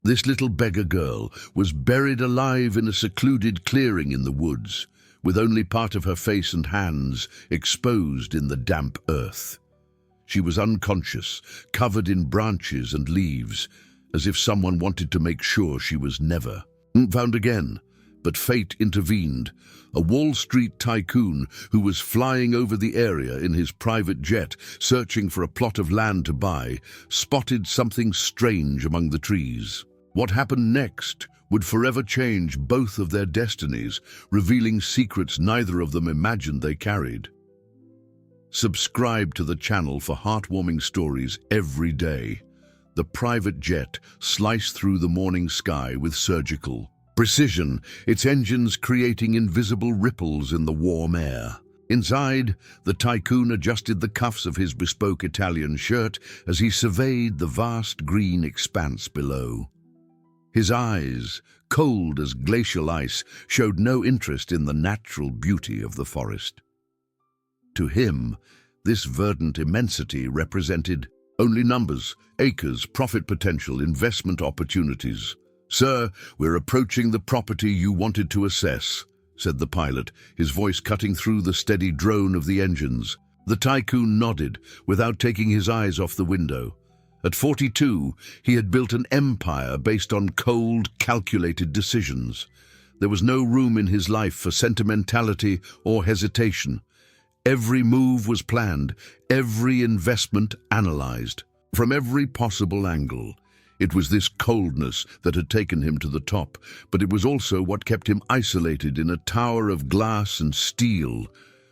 This little beggar girl was buried alive in a secluded clearing in the woods, with only part of her face and hands exposed in the damp earth. She was unconscious, covered in branches and leaves, as if someone wanted to make sure she was never found again. But fate intervened. A Wall Street tycoon who was flying over the area in his private jet, searching for a plot of land to buy, spotted something strange among the trees. What happened next would forever change both of their destinies, revealing secrets neither of them imagined they carried. Subscribe to the channel for heartwarming stories every day. The private jet sliced through the morning sky with surgical precision, its engines creating invisible ripples in the warm air. Inside, the tycoon adjusted the cuffs of his bespoke Italian shirt as he surveyed the vast green expanse below. His eyes, cold as glacial ice, showed no interest in the natural beauty of the forest. To him, this verdant immensity represented only numbers, acres, profit potential, investment opportunities. "Sir, we're approaching the property you wanted to assess," said the pilot, his voice cutting through the steady drone of the engines. The tycoon nodded, without taking his eyes off the window. At 42, he had built an empire based on cold, calculated decisions. There was no room in his life for sentimentality or hesitation. Every move was planned, every investment analyzed, from every possible angle. It was this coldness that had taken him to the top, but it was also what kept him isolated in a tower of glass and steel,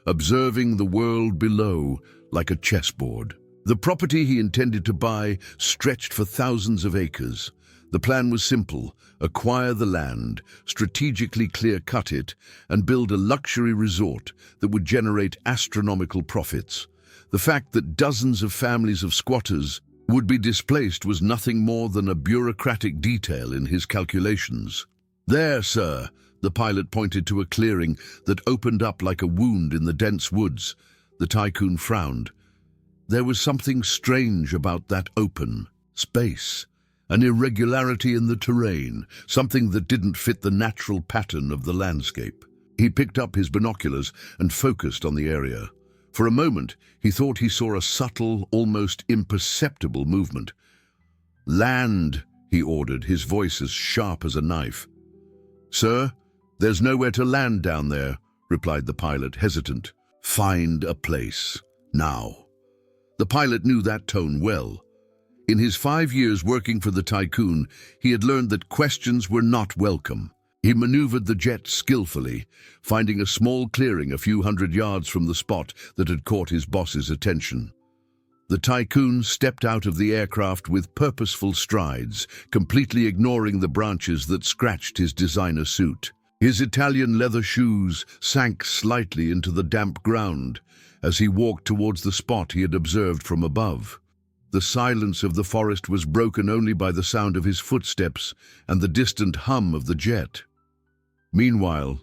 observing the world below like a chessboard. The property he intended to buy stretched for thousands of acres. The plan was simple: acquire the land, strategically clear-cut it, and build a luxury resort that would generate astronomical profits. The fact that dozens of families of squatters would be displaced was nothing more than a bureaucratic detail in his calculations. "There, sir," the pilot pointed to a clearing that opened up like a wound in the dense woods. The tycoon frowned. There was something strange about that open space, an irregularity in the terrain, something that didn't fit the natural pattern of the landscape. He picked up his binoculars and focused on the area. For a moment, he thought he saw a subtle, almost imperceptible movement. "Land," he ordered, his voice as sharp as a knife. "Sir, there's nowhere to land down there," replied the pilot, hesitant. "Find a place, now." The pilot knew that tone well. In his 5 years working for the tycoon, he had learned that questions were not welcome. He maneuvered the jet skillfully, finding a small clearing a few hundred yards from the spot that had caught his boss's attention. The tycoon stepped out of the aircraft with purposeful strides, completely ignoring the branches that scratched his designer suit. His Italian leather shoes sank slightly into the damp ground as he walked towards the spot he had observed from above. The silence of the forest was broken only by the sound of his footsteps and the distant hum of the jet. Meanwhile,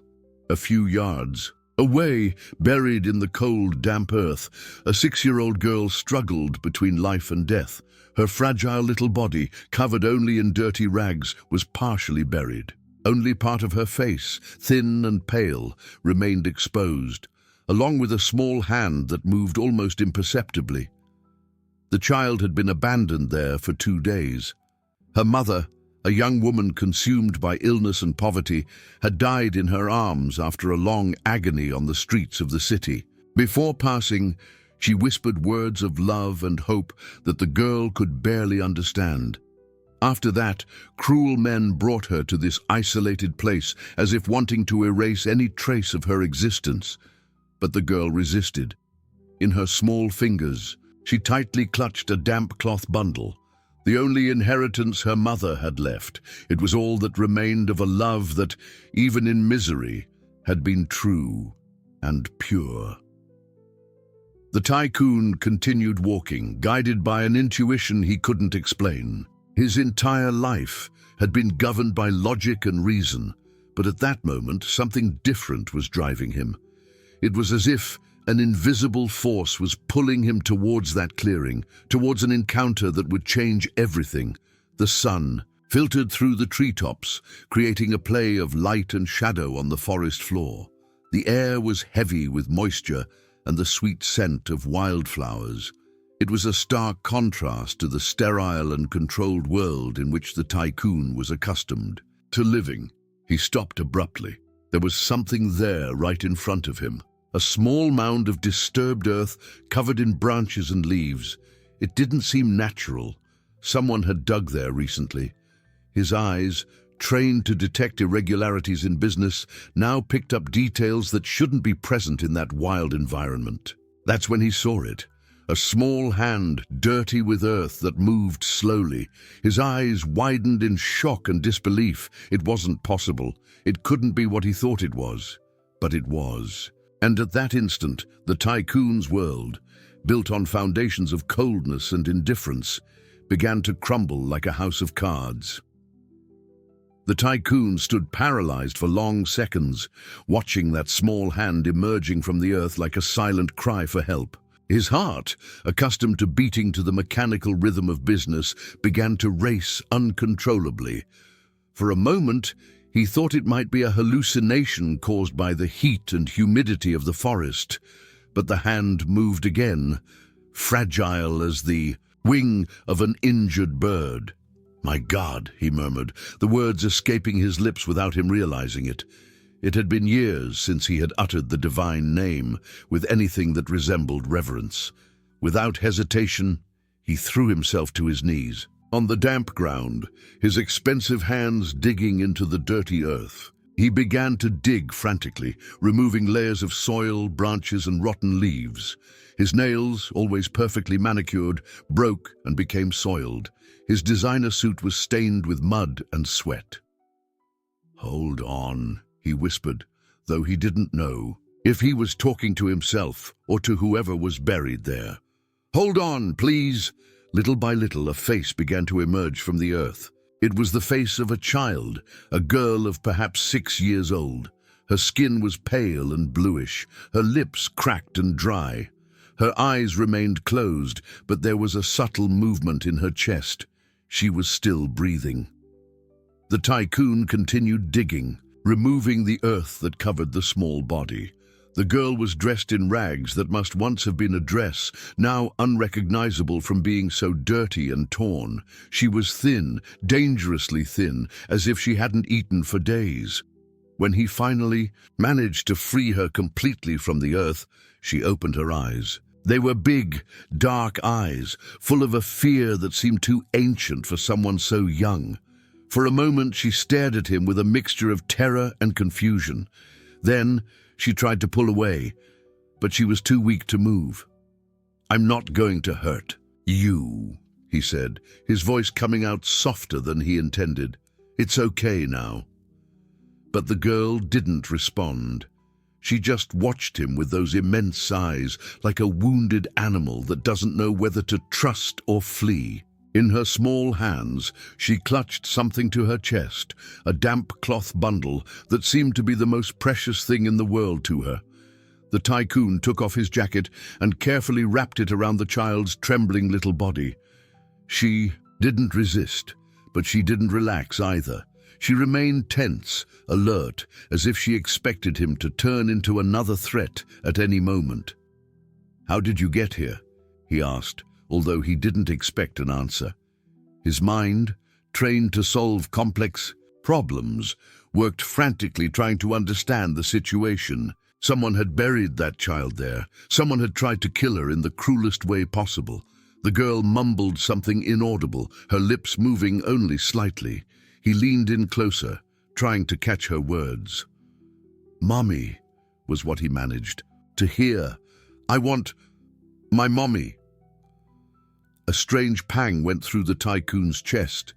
a few yards away, buried in the cold, damp earth, a 6-year-old girl struggled between life and death. Her fragile little body, covered only in dirty rags, was partially buried. Only part of her face, thin and pale, remained exposed, along with a small hand that moved almost imperceptibly. The child had been abandoned there for 2 days. Her mother, a young woman consumed by illness and poverty, had died in her arms after a long agony on the streets of the city. Before passing, she whispered words of love and hope that the girl could barely understand. After that, cruel men brought her to this isolated place as if wanting to erase any trace of her existence. But the girl resisted. In her small fingers, she tightly clutched a damp cloth bundle, the only inheritance her mother had left. It was all that remained of a love that, even in misery, had been true and pure. The tycoon continued walking, guided by an intuition he couldn't explain. His entire life had been governed by logic and reason, but at that moment, something different was driving him. It was as if an invisible force was pulling him towards that clearing, towards an encounter that would change everything. The sun, filtered through the treetops, creating a play of light and shadow on the forest floor. The air was heavy with moisture and the sweet scent of wildflowers. It was a stark contrast to the sterile and controlled world in which the tycoon was accustomed to living. He stopped abruptly. There was something there right in front of him. A small mound of disturbed earth covered in branches and leaves. It didn't seem natural. Someone had dug there recently. His eyes, trained to detect irregularities in business, now picked up details that shouldn't be present in that wild environment. That's when he saw it. A small hand, dirty with earth, that moved slowly. His eyes widened in shock and disbelief. It wasn't possible. It couldn't be what he thought it was. But it was. And at that instant, the tycoon's world, built on foundations of coldness and indifference, began to crumble like a house of cards. The tycoon stood paralyzed for long seconds, watching that small hand emerging from the earth like a silent cry for help. His heart, accustomed to beating to the mechanical rhythm of business, began to race uncontrollably. For a moment, he thought it might be a hallucination caused by the heat and humidity of the forest. But the hand moved again, fragile as the wing of an injured bird. "My God," he murmured, the words escaping his lips without him realizing it. It had been years since he had uttered the divine name with anything that resembled reverence. Without hesitation, he threw himself to his knees. On the damp ground, his expensive hands digging into the dirty earth, he began to dig frantically, removing layers of soil, branches, and rotten leaves. His nails, always perfectly manicured, broke and became soiled. His designer suit was stained with mud and sweat. "Hold on," he whispered, though he didn't know if he was talking to himself or to whoever was buried there. "Hold on, please." Little by little, a face began to emerge from the earth. It was the face of a child, a girl of perhaps 6 years old. Her skin was pale and bluish, her lips cracked and dry. Her eyes remained closed, but there was a subtle movement in her chest. She was still breathing. The tycoon continued digging, removing the earth that covered the small body. The girl was dressed in rags that must once have been a dress, now unrecognizable from being so dirty and torn. She was thin, dangerously thin, as if she hadn't eaten for days. When he finally managed to free her completely from the earth, she opened her eyes. They were big, dark eyes, full of a fear that seemed too ancient for someone so young. For a moment, she stared at him with a mixture of terror and confusion. Then, she tried to pull away, but she was too weak to move. "I'm not going to hurt you," he said, his voice coming out softer than he intended. "It's okay now." But the girl didn't respond. She just watched him with those immense eyes, like a wounded animal that doesn't know whether to trust or flee. In her small hands, she clutched something to her chest, a damp cloth bundle that seemed to be the most precious thing in the world to her. The tycoon took off his jacket and carefully wrapped it around the child's trembling little body. She didn't resist, but she didn't relax either. She remained tense, alert, as if she expected him to turn into another threat at any moment. "How did you get here?" he asked, although he didn't expect an answer. His mind, trained to solve complex problems, worked frantically trying to understand the situation. Someone had buried that child there. Someone had tried to kill her in the cruelest way possible. The girl mumbled something inaudible, her lips moving only slightly. He leaned in closer, trying to catch her words. "Mommy," was what he managed to hear. "I want my mommy." A strange pang went through the tycoon's chest.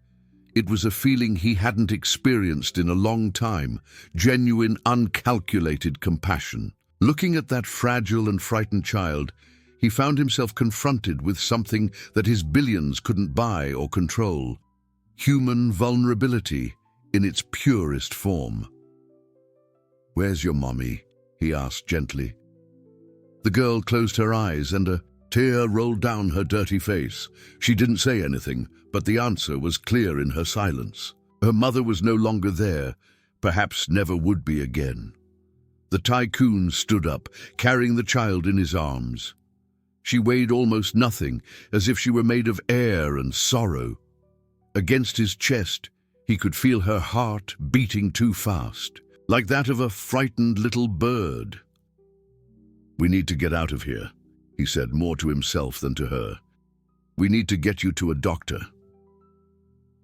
It was a feeling he hadn't experienced in a long time, genuine, uncalculated compassion. Looking at that fragile and frightened child, he found himself confronted with something that his billions couldn't buy or control. Human vulnerability in its purest form. "Where's your mommy?" he asked gently. The girl closed her eyes and a tear rolled down her dirty face. She didn't say anything, but the answer was clear in her silence. Her mother was no longer there, perhaps never would be again. The tycoon stood up, carrying the child in his arms. She weighed almost nothing, as if she were made of air and sorrow. Against his chest, he could feel her heart beating too fast, like that of a frightened little bird. "We need to get out of here," he said, more to himself than to her. "We need to get you to a doctor."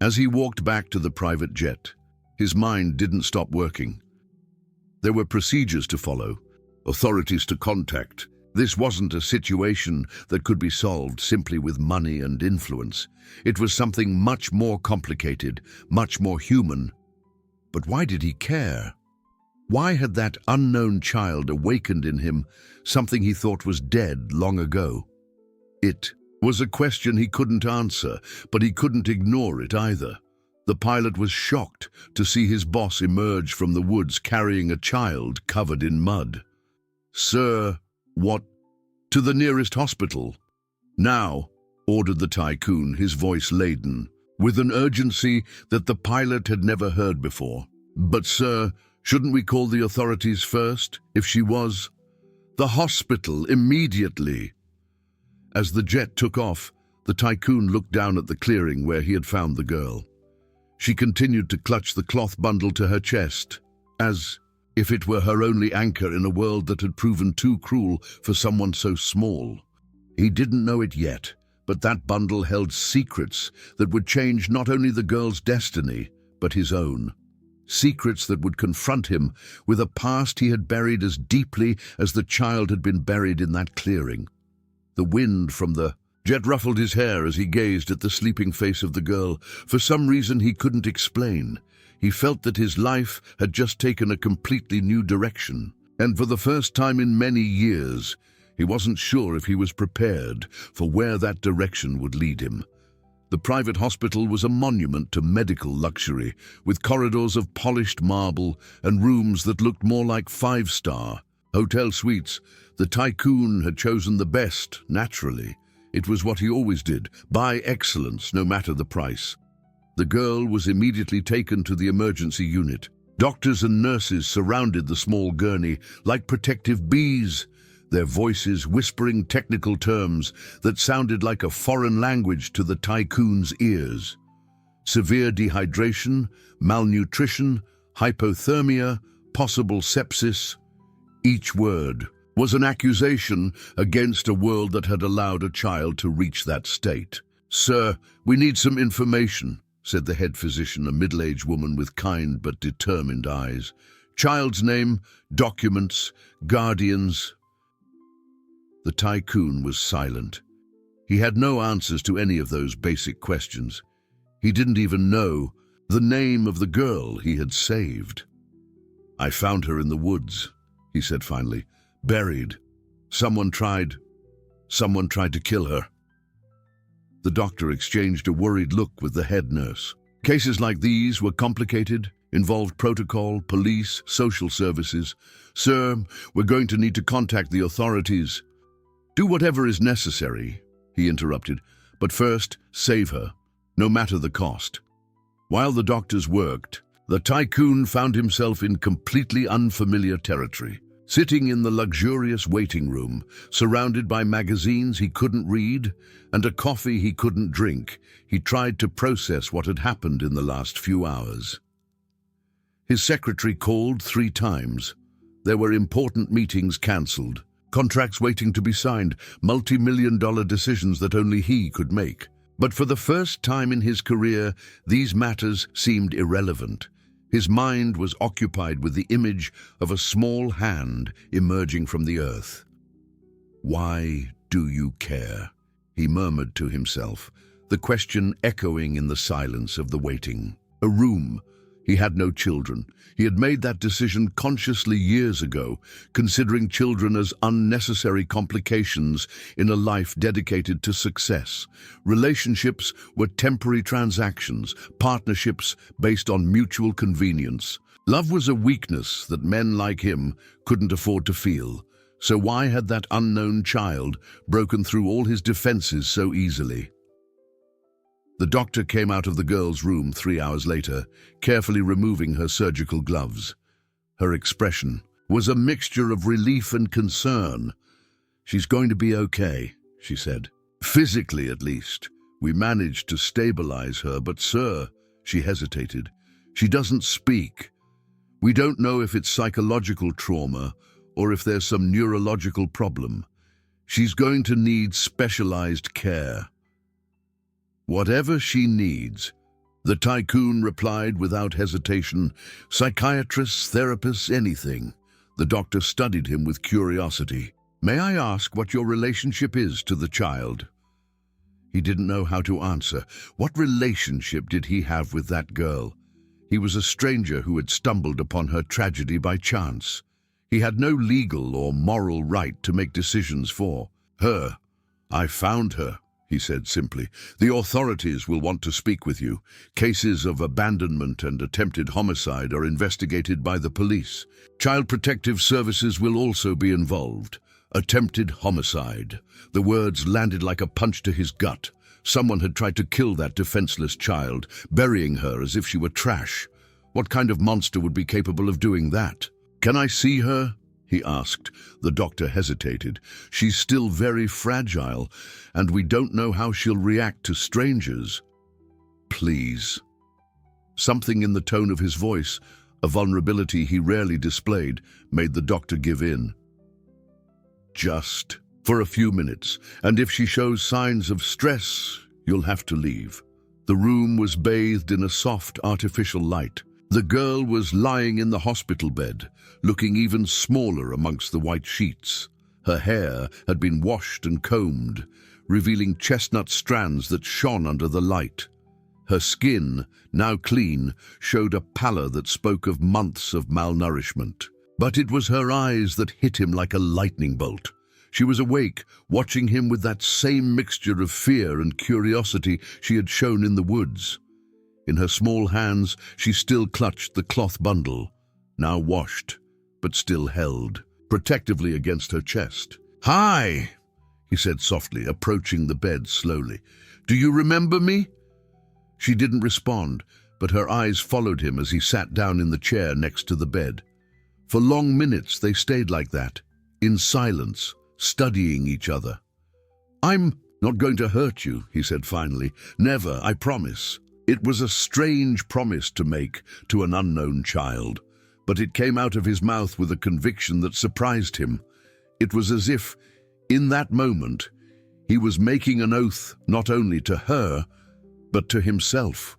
As he walked back to the private jet, his mind didn't stop working. There were procedures to follow, authorities to contact. This wasn't a situation that could be solved simply with money and influence. It was something much more complicated, much more human. But why did he care? Why had that unknown child awakened in him something he thought was dead long ago? It was a question he couldn't answer, but he couldn't ignore it either. The pilot was shocked to see his boss emerge from the woods carrying a child covered in mud. "Sir, what? To the nearest hospital." "Now," ordered the tycoon, his voice laden with an urgency that the pilot had never heard before. "But sir, shouldn't we call the authorities first, if she was—" "The hospital, immediately." As the jet took off, the tycoon looked down at the clearing where he had found the girl. She continued to clutch the cloth bundle to her chest, as if it were her only anchor in a world that had proven too cruel for someone so small. He didn't know it yet, but that bundle held secrets that would change not only the girl's destiny, but his own. Secrets that would confront him with a past he had buried as deeply as the child had been buried in that clearing. The wind from the jet ruffled his hair as he gazed at the sleeping face of the girl. For some reason he couldn't explain. He felt that his life had just taken a completely new direction, and for the first time in many years, he wasn't sure if he was prepared for where that direction would lead him. The private hospital was a monument to medical luxury, with corridors of polished marble and rooms that looked more like five-star hotel suites. The tycoon had chosen the best, naturally. It was what he always did, buy excellence no matter the price. The girl was immediately taken to the emergency unit. Doctors and nurses surrounded the small gurney like protective bees, their voices whispering technical terms that sounded like a foreign language to the tycoon's ears. Severe dehydration, malnutrition, hypothermia, possible sepsis. Each word was an accusation against a world that had allowed a child to reach that state. "Sir, we need some information," said the head physician, a middle-aged woman with kind but determined eyes. "Child's name, documents, guardians." The tycoon was silent. He had no answers to any of those basic questions. He didn't even know the name of the girl he had saved. "I found her in the woods," he said finally. "Buried. Someone tried to kill her." The doctor exchanged a worried look with the head nurse. Cases like these were complicated, involved protocol, police, social services. "Sir, we're going to need to contact the authorities." "Do whatever is necessary," he interrupted, "but first, save her, no matter the cost." While the doctors worked, the tycoon found himself in completely unfamiliar territory. Sitting in the luxurious waiting room, surrounded by magazines he couldn't read and a coffee he couldn't drink, he tried to process what had happened in the last few hours. His secretary called 3 times. There were important meetings cancelled, contracts waiting to be signed, multi-million-dollar decisions that only he could make. But for the first time in his career, these matters seemed irrelevant. His mind was occupied with the image of a small hand emerging from the earth. "Why do you care?" he murmured to himself, the question echoing in the silence of the waiting. A room. He had no children. He had made that decision consciously years ago, considering children as unnecessary complications in a life dedicated to success. Relationships were temporary transactions, partnerships based on mutual convenience. Love was a weakness that men like him couldn't afford to feel. So why had that unknown child broken through all his defenses so easily? The doctor came out of the girl's room 3 hours later, carefully removing her surgical gloves. Her expression was a mixture of relief and concern. "She's going to be okay," she said. "Physically, at least. We managed to stabilize her, but sir," she hesitated, "she doesn't speak. We don't know if it's psychological trauma or if there's some neurological problem. She's going to need specialized care." "Whatever she needs," the tycoon replied without hesitation. "Psychiatrists, therapists, anything." The doctor studied him with curiosity. "May I ask what your relationship is to the child?" He didn't know how to answer. What relationship did he have with that girl? He was a stranger who had stumbled upon her tragedy by chance. He had no legal or moral right to make decisions for her. "I found her," he said simply. "The authorities will want to speak with you. Cases of abandonment and attempted homicide are investigated by the police. Child Protective Services will also be involved." Attempted homicide. The words landed like a punch to his gut. Someone had tried to kill that defenseless child, burying her as if she were trash. What kind of monster would be capable of doing that? "Can I see her?" he asked. The doctor hesitated. "She's still very fragile, and we don't know how she'll react to strangers." "Please." Something in the tone of his voice, a vulnerability he rarely displayed, made the doctor give in. "Just for a few minutes, and if she shows signs of stress, you'll have to leave." The room was bathed in a soft artificial light. The girl was lying in the hospital bed, looking even smaller amongst the white sheets. Her hair had been washed and combed, revealing chestnut strands that shone under the light. Her skin, now clean, showed a pallor that spoke of months of malnourishment. But it was her eyes that hit him like a lightning bolt. She was awake, watching him with that same mixture of fear and curiosity she had shown in the woods. In her small hands, she still clutched the cloth bundle, now washed, but still held, protectively against her chest. "Hi," he said softly, approaching the bed slowly. "Do you remember me?" She didn't respond, but her eyes followed him as he sat down in the chair next to the bed. For long minutes they stayed like that, in silence, studying each other. "I'm not going to hurt you," he said finally. "Never, I promise." It was a strange promise to make to an unknown child, but it came out of his mouth with a conviction that surprised him. It was as if, in that moment, he was making an oath not only to her, but to himself.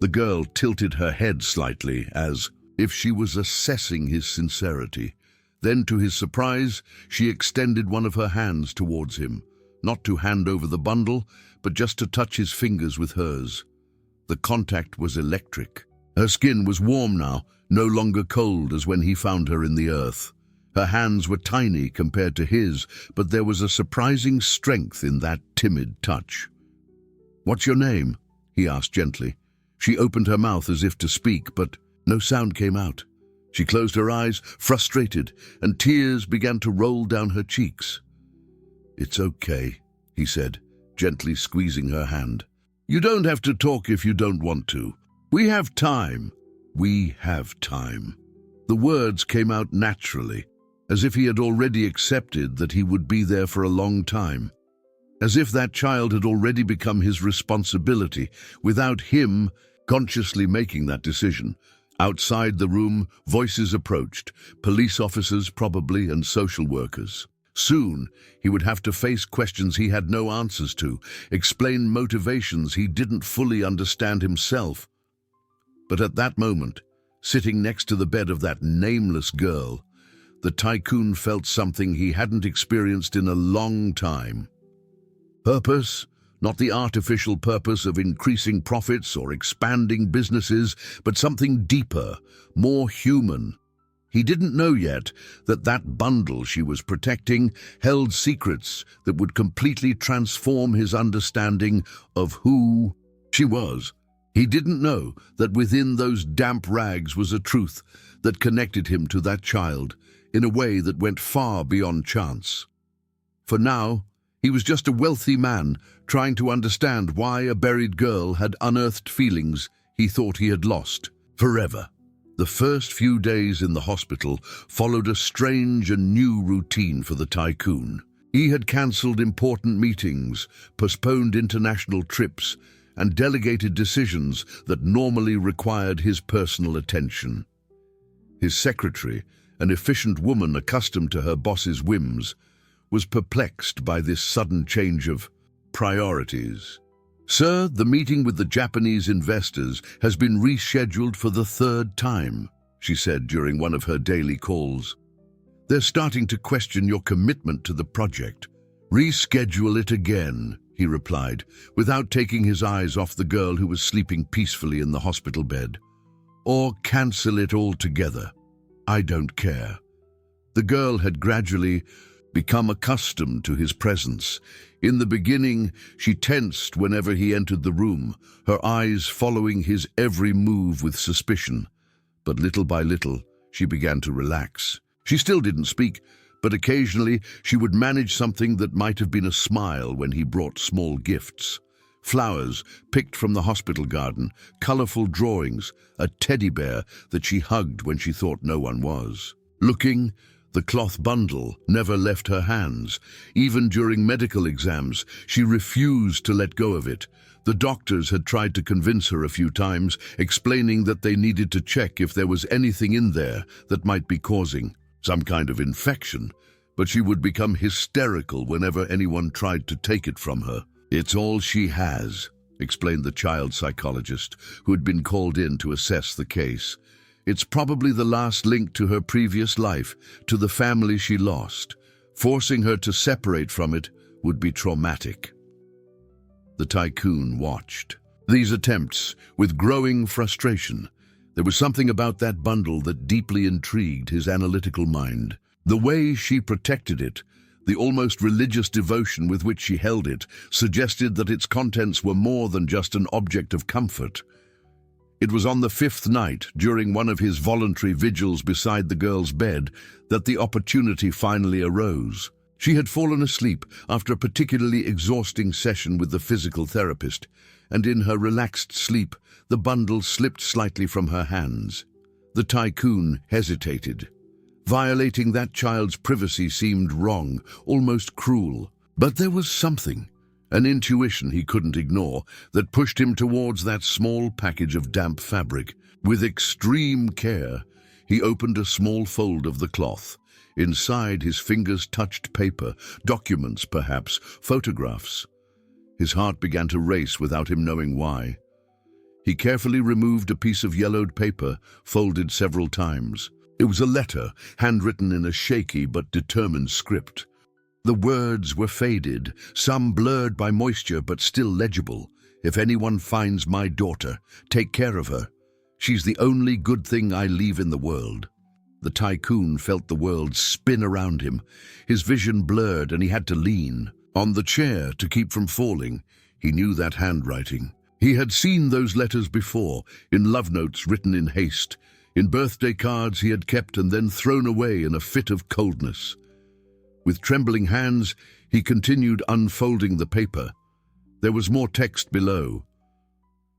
The girl tilted her head slightly, as if she was assessing his sincerity. Then, to his surprise, she extended one of her hands towards him, not to hand over the bundle, but just to touch his fingers with hers. The contact was electric. Her skin was warm now, no longer cold as when he found her in the earth. Her hands were tiny compared to his, but there was a surprising strength in that timid touch. "What's your name?" he asked gently. She opened her mouth as if to speak, but no sound came out. She closed her eyes, frustrated, and tears began to roll down her cheeks. "It's okay," he said, gently squeezing her hand. "You don't have to talk if you don't want to. We have time. We have time." The words came out naturally, as if he had already accepted that he would be there for a long time. As if that child had already become his responsibility, without him consciously making that decision. Outside the room, voices approached, police officers probably, and social workers. Soon, he would have to face questions he had no answers to, explain motivations he didn't fully understand himself. But at that moment, sitting next to the bed of that nameless girl, the tycoon felt something he hadn't experienced in a long time. Purpose, not the artificial purpose of increasing profits or expanding businesses, but something deeper, more human. He didn't know yet that that bundle she was protecting held secrets that would completely transform his understanding of who she was. He didn't know that within those damp rags was a truth that connected him to that child, in a way that went far beyond chance. For now, he was just a wealthy man trying to understand why a buried girl had unearthed feelings he thought he had lost forever. The first few days in the hospital followed a strange and new routine for the tycoon. He had cancelled important meetings, postponed international trips, and delegated decisions that normally required his personal attention. His secretary, an efficient woman accustomed to her boss's whims, was perplexed by this sudden change of priorities. "Sir, the meeting with the Japanese investors has been rescheduled for the third time," she said during one of her daily calls. "They're starting to question your commitment to the project." "Reschedule it again," he replied, without taking his eyes off the girl who was sleeping peacefully in the hospital bed. "Or cancel it altogether. I don't care." The girl had gradually become accustomed to his presence. In the beginning, she tensed whenever he entered the room, her eyes following his every move with suspicion. But little by little, she began to relax. She still didn't speak, but occasionally she would manage something that might have been a smile when he brought small gifts. Flowers picked from the hospital garden, colorful drawings, a teddy bear that she hugged when she thought no one was. Looking, the cloth bundle never left her hands. Even during medical exams, she refused to let go of it. The doctors had tried to convince her a few times, explaining that they needed to check if there was anything in there that might be causing some kind of infection, but she would become hysterical whenever anyone tried to take it from her. "It's all she has," explained the child psychologist, who had been called in to assess the case. "It's probably the last link to her previous life, to the family she lost. Forcing her to separate from it would be traumatic." The tycoon watched these attempts with growing frustration. There was something about that bundle that deeply intrigued his analytical mind. The way she protected it, the almost religious devotion with which she held it, suggested that its contents were more than just an object of comfort. It was on the fifth night, during one of his voluntary vigils beside the girl's bed, that the opportunity finally arose. She had fallen asleep after a particularly exhausting session with the physical therapist, and in her relaxed sleep, the bundle slipped slightly from her hands. The tycoon hesitated. Violating that child's privacy seemed wrong, almost cruel. But there was something, an intuition he couldn't ignore, that pushed him towards that small package of damp fabric. With extreme care, he opened a small fold of the cloth. Inside, his fingers touched paper, documents perhaps, photographs. His heart began to race without him knowing why. He carefully removed a piece of yellowed paper, folded several times. It was a letter, handwritten in a shaky but determined script. The words were faded, some blurred by moisture but still legible. "If anyone finds my daughter, take care of her. She's the only good thing I leave in the world." The tycoon felt the world spin around him. His vision blurred and he had to lean on the chair to keep from falling. He knew that handwriting. He had seen those letters before, in love notes written in haste, in birthday cards he had kept and then thrown away in a fit of coldness. With trembling hands, he continued unfolding the paper. There was more text below.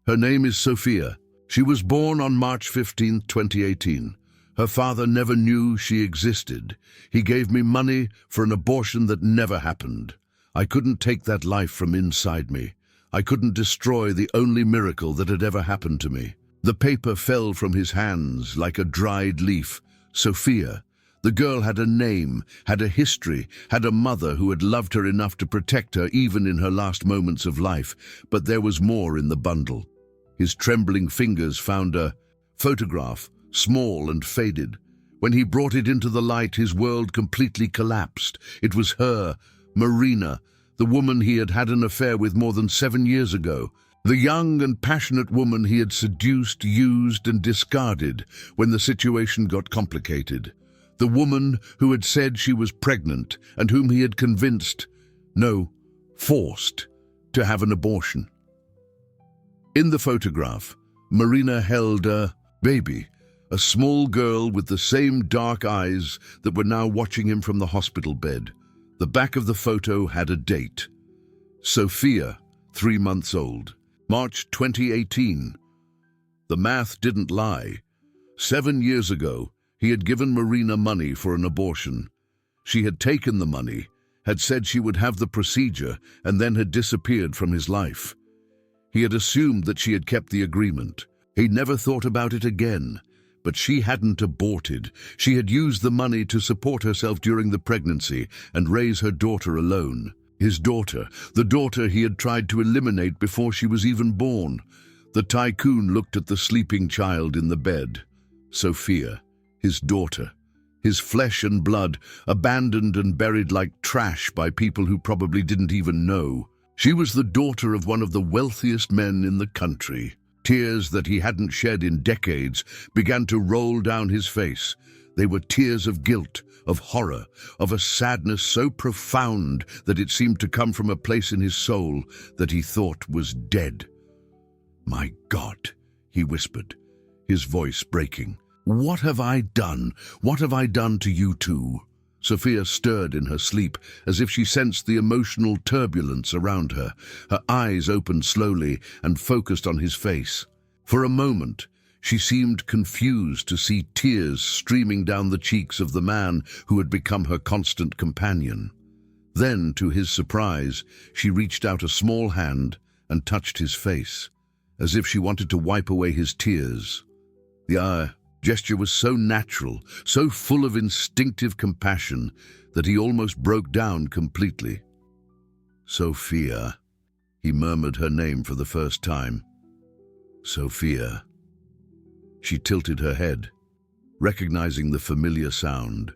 "Her name is Sophia. She was born on March 15, 2018. Her father never knew she existed. He gave me money for an abortion that never happened. I couldn't take that life from inside me. I couldn't destroy the only miracle that had ever happened to me." The paper fell from his hands like a dried leaf. Sophia. The girl had a name, had a history, had a mother who had loved her enough to protect her even in her last moments of life. But there was more in the bundle. His trembling fingers found a photograph, small and faded. When he brought it into the light, his world completely collapsed. It was her, Marina, the woman he had had an affair with more than 7 years ago. The young and passionate woman he had seduced, used, and discarded when the situation got complicated. The woman who had said she was pregnant and whom he had convinced, no, forced, to have an abortion. In the photograph, Marina held a baby, A small girl with the same dark eyes that were now watching him from the hospital bed. The back of the photo had a date. Sophia, 3 months old. March 2018. The math didn't lie. 7 years ago, he had given Marina money for an abortion. She had taken the money, had said she would have the procedure, and then had disappeared from his life. He had assumed that she had kept the agreement. He never thought about it again. But she hadn't aborted. She had used the money to support herself during the pregnancy and raise her daughter alone. His daughter, the daughter he had tried to eliminate before she was even born. The tycoon looked at the sleeping child in the bed. Sophia, his daughter. His flesh and blood, abandoned and buried like trash by people who probably didn't even know. She was the daughter of one of the wealthiest men in the country. Tears that he hadn't shed in decades began to roll down his face. They were tears of guilt, of horror, of a sadness so profound that it seemed to come from a place in his soul that he thought was dead. "My God," he whispered, his voice breaking. "What have I done? What have I done to you two?" Sophia stirred in her sleep, as if she sensed the emotional turbulence around her. Her eyes opened slowly and focused on his face. For a moment, she seemed confused to see tears streaming down the cheeks of the man who had become her constant companion. Then, to his surprise, she reached out a small hand and touched his face, as if she wanted to wipe away his tears. The gesture was so natural, so full of instinctive compassion, that he almost broke down completely. "Sophia," he murmured her name for the first time. "Sophia." She tilted her head, recognizing the familiar sound.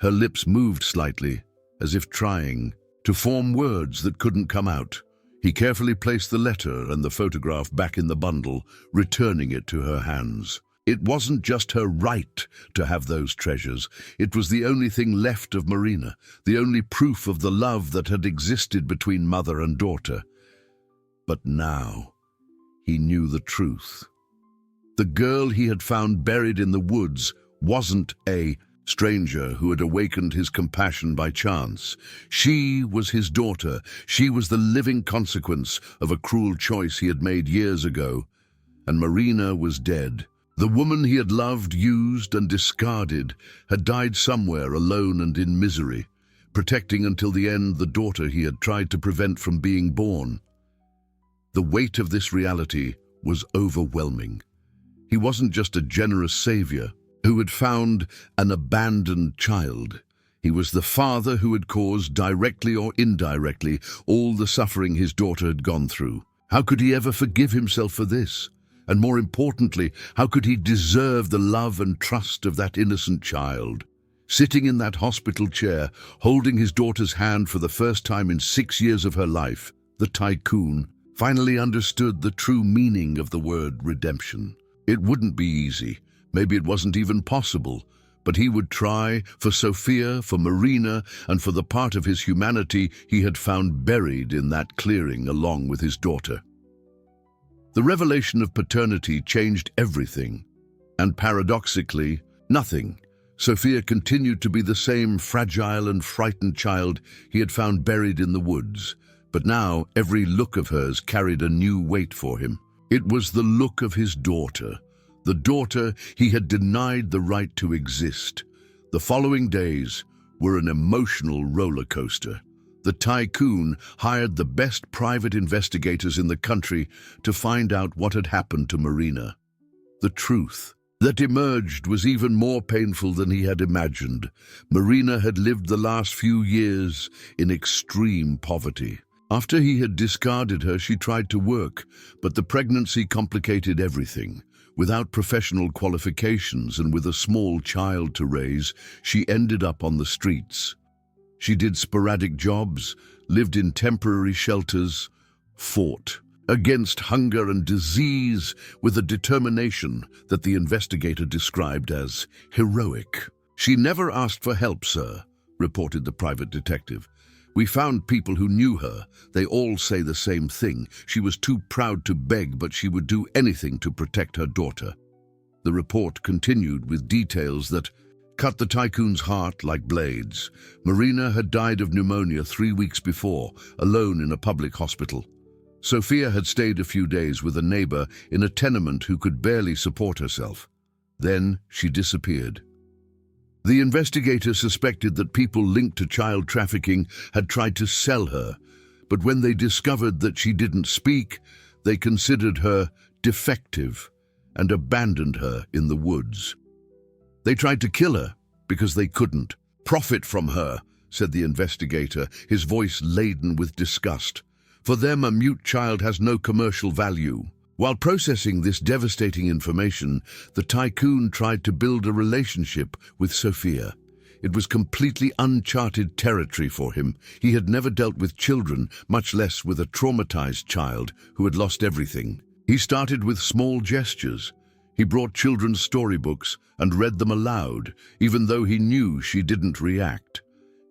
Her lips moved slightly, as if trying to form words that couldn't come out. He carefully placed the letter and the photograph back in the bundle, returning it to her hands. It wasn't just her right to have those treasures. It was the only thing left of Marina, the only proof of the love that had existed between mother and daughter. But now, he knew the truth. The girl he had found buried in the woods wasn't a stranger who had awakened his compassion by chance. She was his daughter. She was the living consequence of a cruel choice he had made years ago. And Marina was dead. The woman he had loved, used, and discarded had died somewhere alone and in misery, protecting until the end the daughter he had tried to prevent from being born. The weight of this reality was overwhelming. He wasn't just a generous savior who had found an abandoned child. He was the father who had caused, directly or indirectly, all the suffering his daughter had gone through. How could he ever forgive himself for this? And more importantly, how could he deserve the love and trust of that innocent child? Sitting in that hospital chair, holding his daughter's hand for the first time in 6 years of her life, the tycoon finally understood the true meaning of the word redemption. It wouldn't be easy. Maybe it wasn't even possible. But he would try, for Sophia, for Marina, and for the part of his humanity he had found buried in that clearing along with his daughter. The revelation of paternity changed everything, and paradoxically, nothing. Sophia continued to be the same fragile and frightened child he had found buried in the woods, but now every look of hers carried a new weight for him. It was the look of his daughter, the daughter he had denied the right to exist. The following days were an emotional roller coaster. The tycoon hired the best private investigators in the country to find out what had happened to Marina. The truth that emerged was even more painful than he had imagined. Marina had lived the last few years in extreme poverty. After he had discarded her, she tried to work, but the pregnancy complicated everything. Without professional qualifications and with a small child to raise, she ended up on the streets. She did sporadic jobs, lived in temporary shelters, fought against hunger and disease with a determination that the investigator described as heroic. "She never asked for help, sir," reported the private detective. "We found people who knew her. They all say the same thing. She was too proud to beg, but she would do anything to protect her daughter." The report continued with details that cut the tycoon's heart like blades. Marina had died of pneumonia 3 weeks before, alone in a public hospital. Sophia had stayed a few days with a neighbor in a tenement who could barely support herself. Then she disappeared. The investigator suspected that people linked to child trafficking had tried to sell her, but when they discovered that she didn't speak, they considered her defective and abandoned her in the woods. They tried to kill her because they couldn't profit from her, said the investigator, his voice laden with disgust. For them, a mute child has no commercial value. While processing this devastating information, the tycoon tried to build a relationship with Sophia. It was completely uncharted territory for him. He had never dealt with children, much less with a traumatized child who had lost everything. He started with small gestures. He brought children's storybooks and read them aloud, even though he knew she didn't react.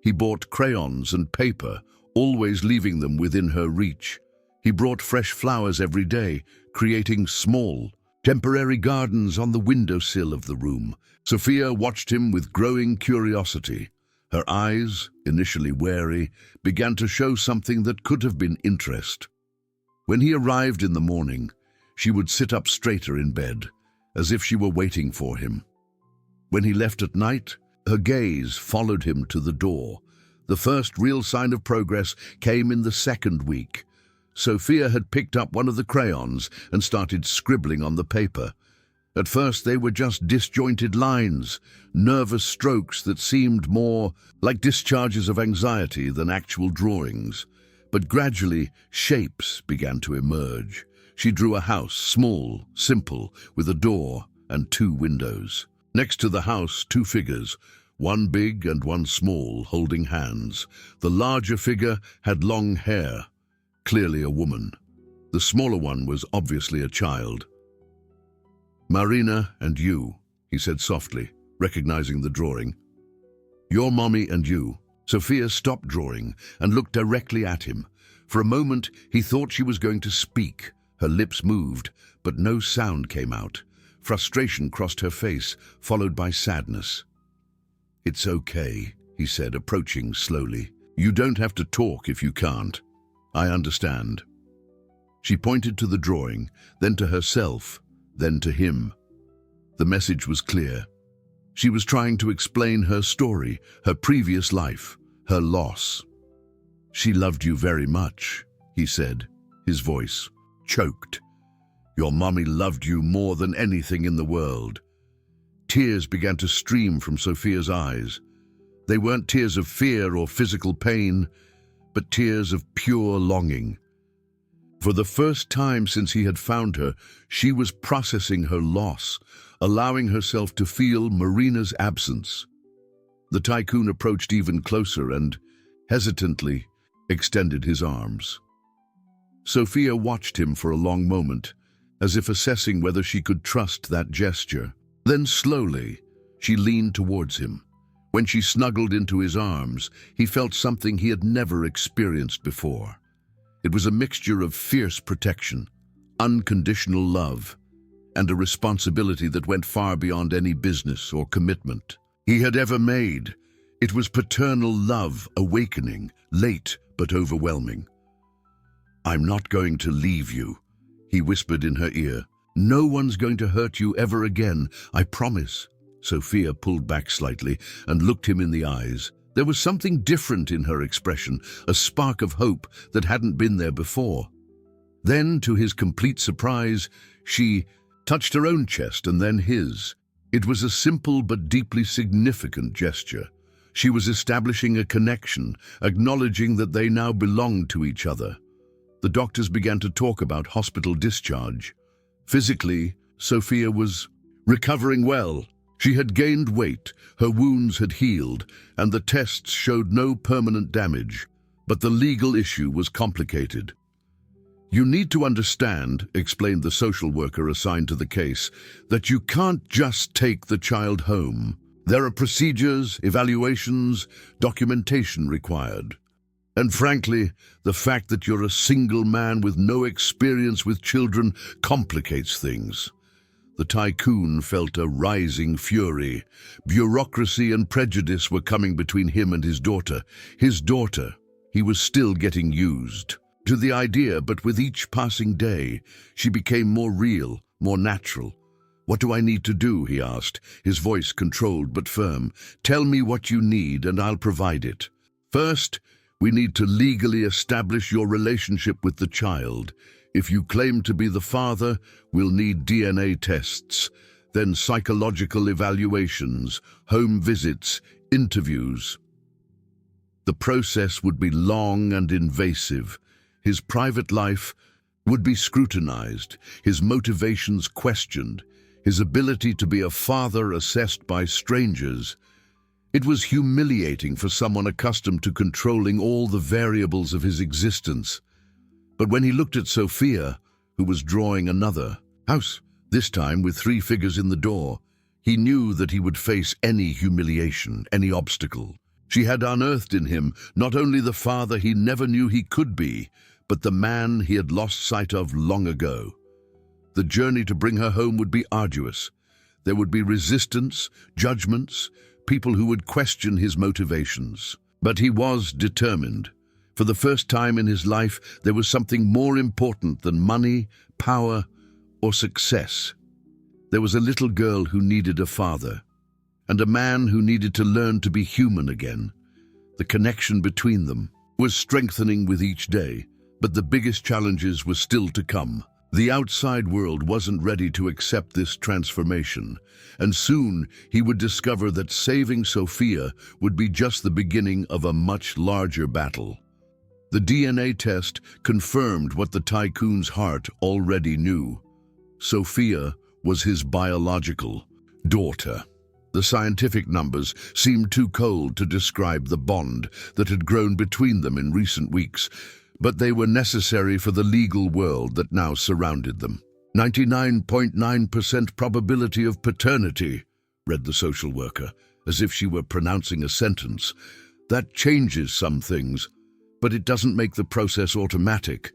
He bought crayons and paper, always leaving them within her reach. He brought fresh flowers every day, creating small, temporary gardens on the windowsill of the room. Sophia watched him with growing curiosity. Her eyes, initially wary, began to show something that could have been interest. When he arrived in the morning, she would sit up straighter in bed, as if she were waiting for him. When he left at night, her gaze followed him to the door. The first real sign of progress came in the second week. Sophia had picked up one of the crayons and started scribbling on the paper. At first they were just disjointed lines, nervous strokes that seemed more like discharges of anxiety than actual drawings. But gradually, shapes began to emerge. She drew a house, small, simple, with a door and 2 windows. Next to the house, 2 figures, one big and one small, holding hands. The larger figure had long hair, clearly a woman. The smaller one was obviously a child. "Marina and you," he said softly, recognizing the drawing. "Your mommy and you." Sophia stopped drawing and looked directly at him. For a moment, he thought she was going to speak. Her lips moved, but no sound came out. Frustration crossed her face, followed by sadness. "It's okay," he said, approaching slowly. "You don't have to talk if you can't. I understand." She pointed to the drawing, then to herself, then to him. The message was clear. She was trying to explain her story, her previous life, her loss. "She loved you very much," he said, his voice choked. "Your mommy loved you more than anything in the world." Tears began to stream from Sophia's eyes. They weren't tears of fear or physical pain, but tears of pure longing. For the first time since he had found her, she was processing her loss, allowing herself to feel Marina's absence. The tycoon approached even closer and, hesitantly, extended his arms. Sophia watched him for a long moment, as if assessing whether she could trust that gesture. Then slowly, she leaned towards him. When she snuggled into his arms, he felt something he had never experienced before. It was a mixture of fierce protection, unconditional love, and a responsibility that went far beyond any business or commitment he had ever made. It was paternal love awakening, late but overwhelming. "I'm not going to leave you," he whispered in her ear. "No one's going to hurt you ever again, I promise." Sophia pulled back slightly and looked him in the eyes. There was something different in her expression, a spark of hope that hadn't been there before. Then, to his complete surprise, she touched her own chest and then his. It was a simple but deeply significant gesture. She was establishing a connection, acknowledging that they now belonged to each other. The doctors began to talk about hospital discharge. Physically, Sophia was recovering well. She had gained weight, her wounds had healed, and the tests showed no permanent damage. But the legal issue was complicated. "You need to understand," explained the social worker assigned to the case, "that you can't just take the child home. There are procedures, evaluations, documentation required. And frankly, the fact that you're a single man with no experience with children complicates things. The tycoon felt a rising fury. Bureaucracy and prejudice were coming between him and his daughter. His daughter, he was still getting used to the idea, but with each passing day, she became more real, more natural. "What do I need to do?" he asked, his voice controlled but firm. "Tell me what you need and I'll provide it. First, we need to legally establish your relationship with the child. If you claim to be the father, we'll need DNA tests, then psychological evaluations, home visits, interviews." The process would be long and invasive. His private life would be scrutinized, his motivations questioned, his ability to be a father assessed by strangers. It was humiliating for someone accustomed to controlling all the variables of his existence. But when he looked at Sophia, who was drawing another house, this time with 3 figures in the door, he knew that he would face any humiliation, any obstacle. She had unearthed in him not only the father he never knew he could be, but the man he had lost sight of long ago. The journey to bring her home would be arduous. There would be resistance, judgments, people who would question his motivations. But he was determined. For the first time in his life, there was something more important than money, power, or success. There was a little girl who needed a father, and a man who needed to learn to be human again. The connection between them was strengthening with each day, but the biggest challenges were still to come. The outside world wasn't ready to accept this transformation, and soon he would discover that saving Sophia would be just the beginning of a much larger battle. The DNA test confirmed what the tycoon's heart already knew. Sophia was his biological daughter. The scientific numbers seemed too cold to describe the bond that had grown between them in recent weeks, but they were necessary for the legal world that now surrounded them. 99.9% probability of paternity, read the social worker, as if she were pronouncing a sentence. That changes some things, but it doesn't make the process automatic.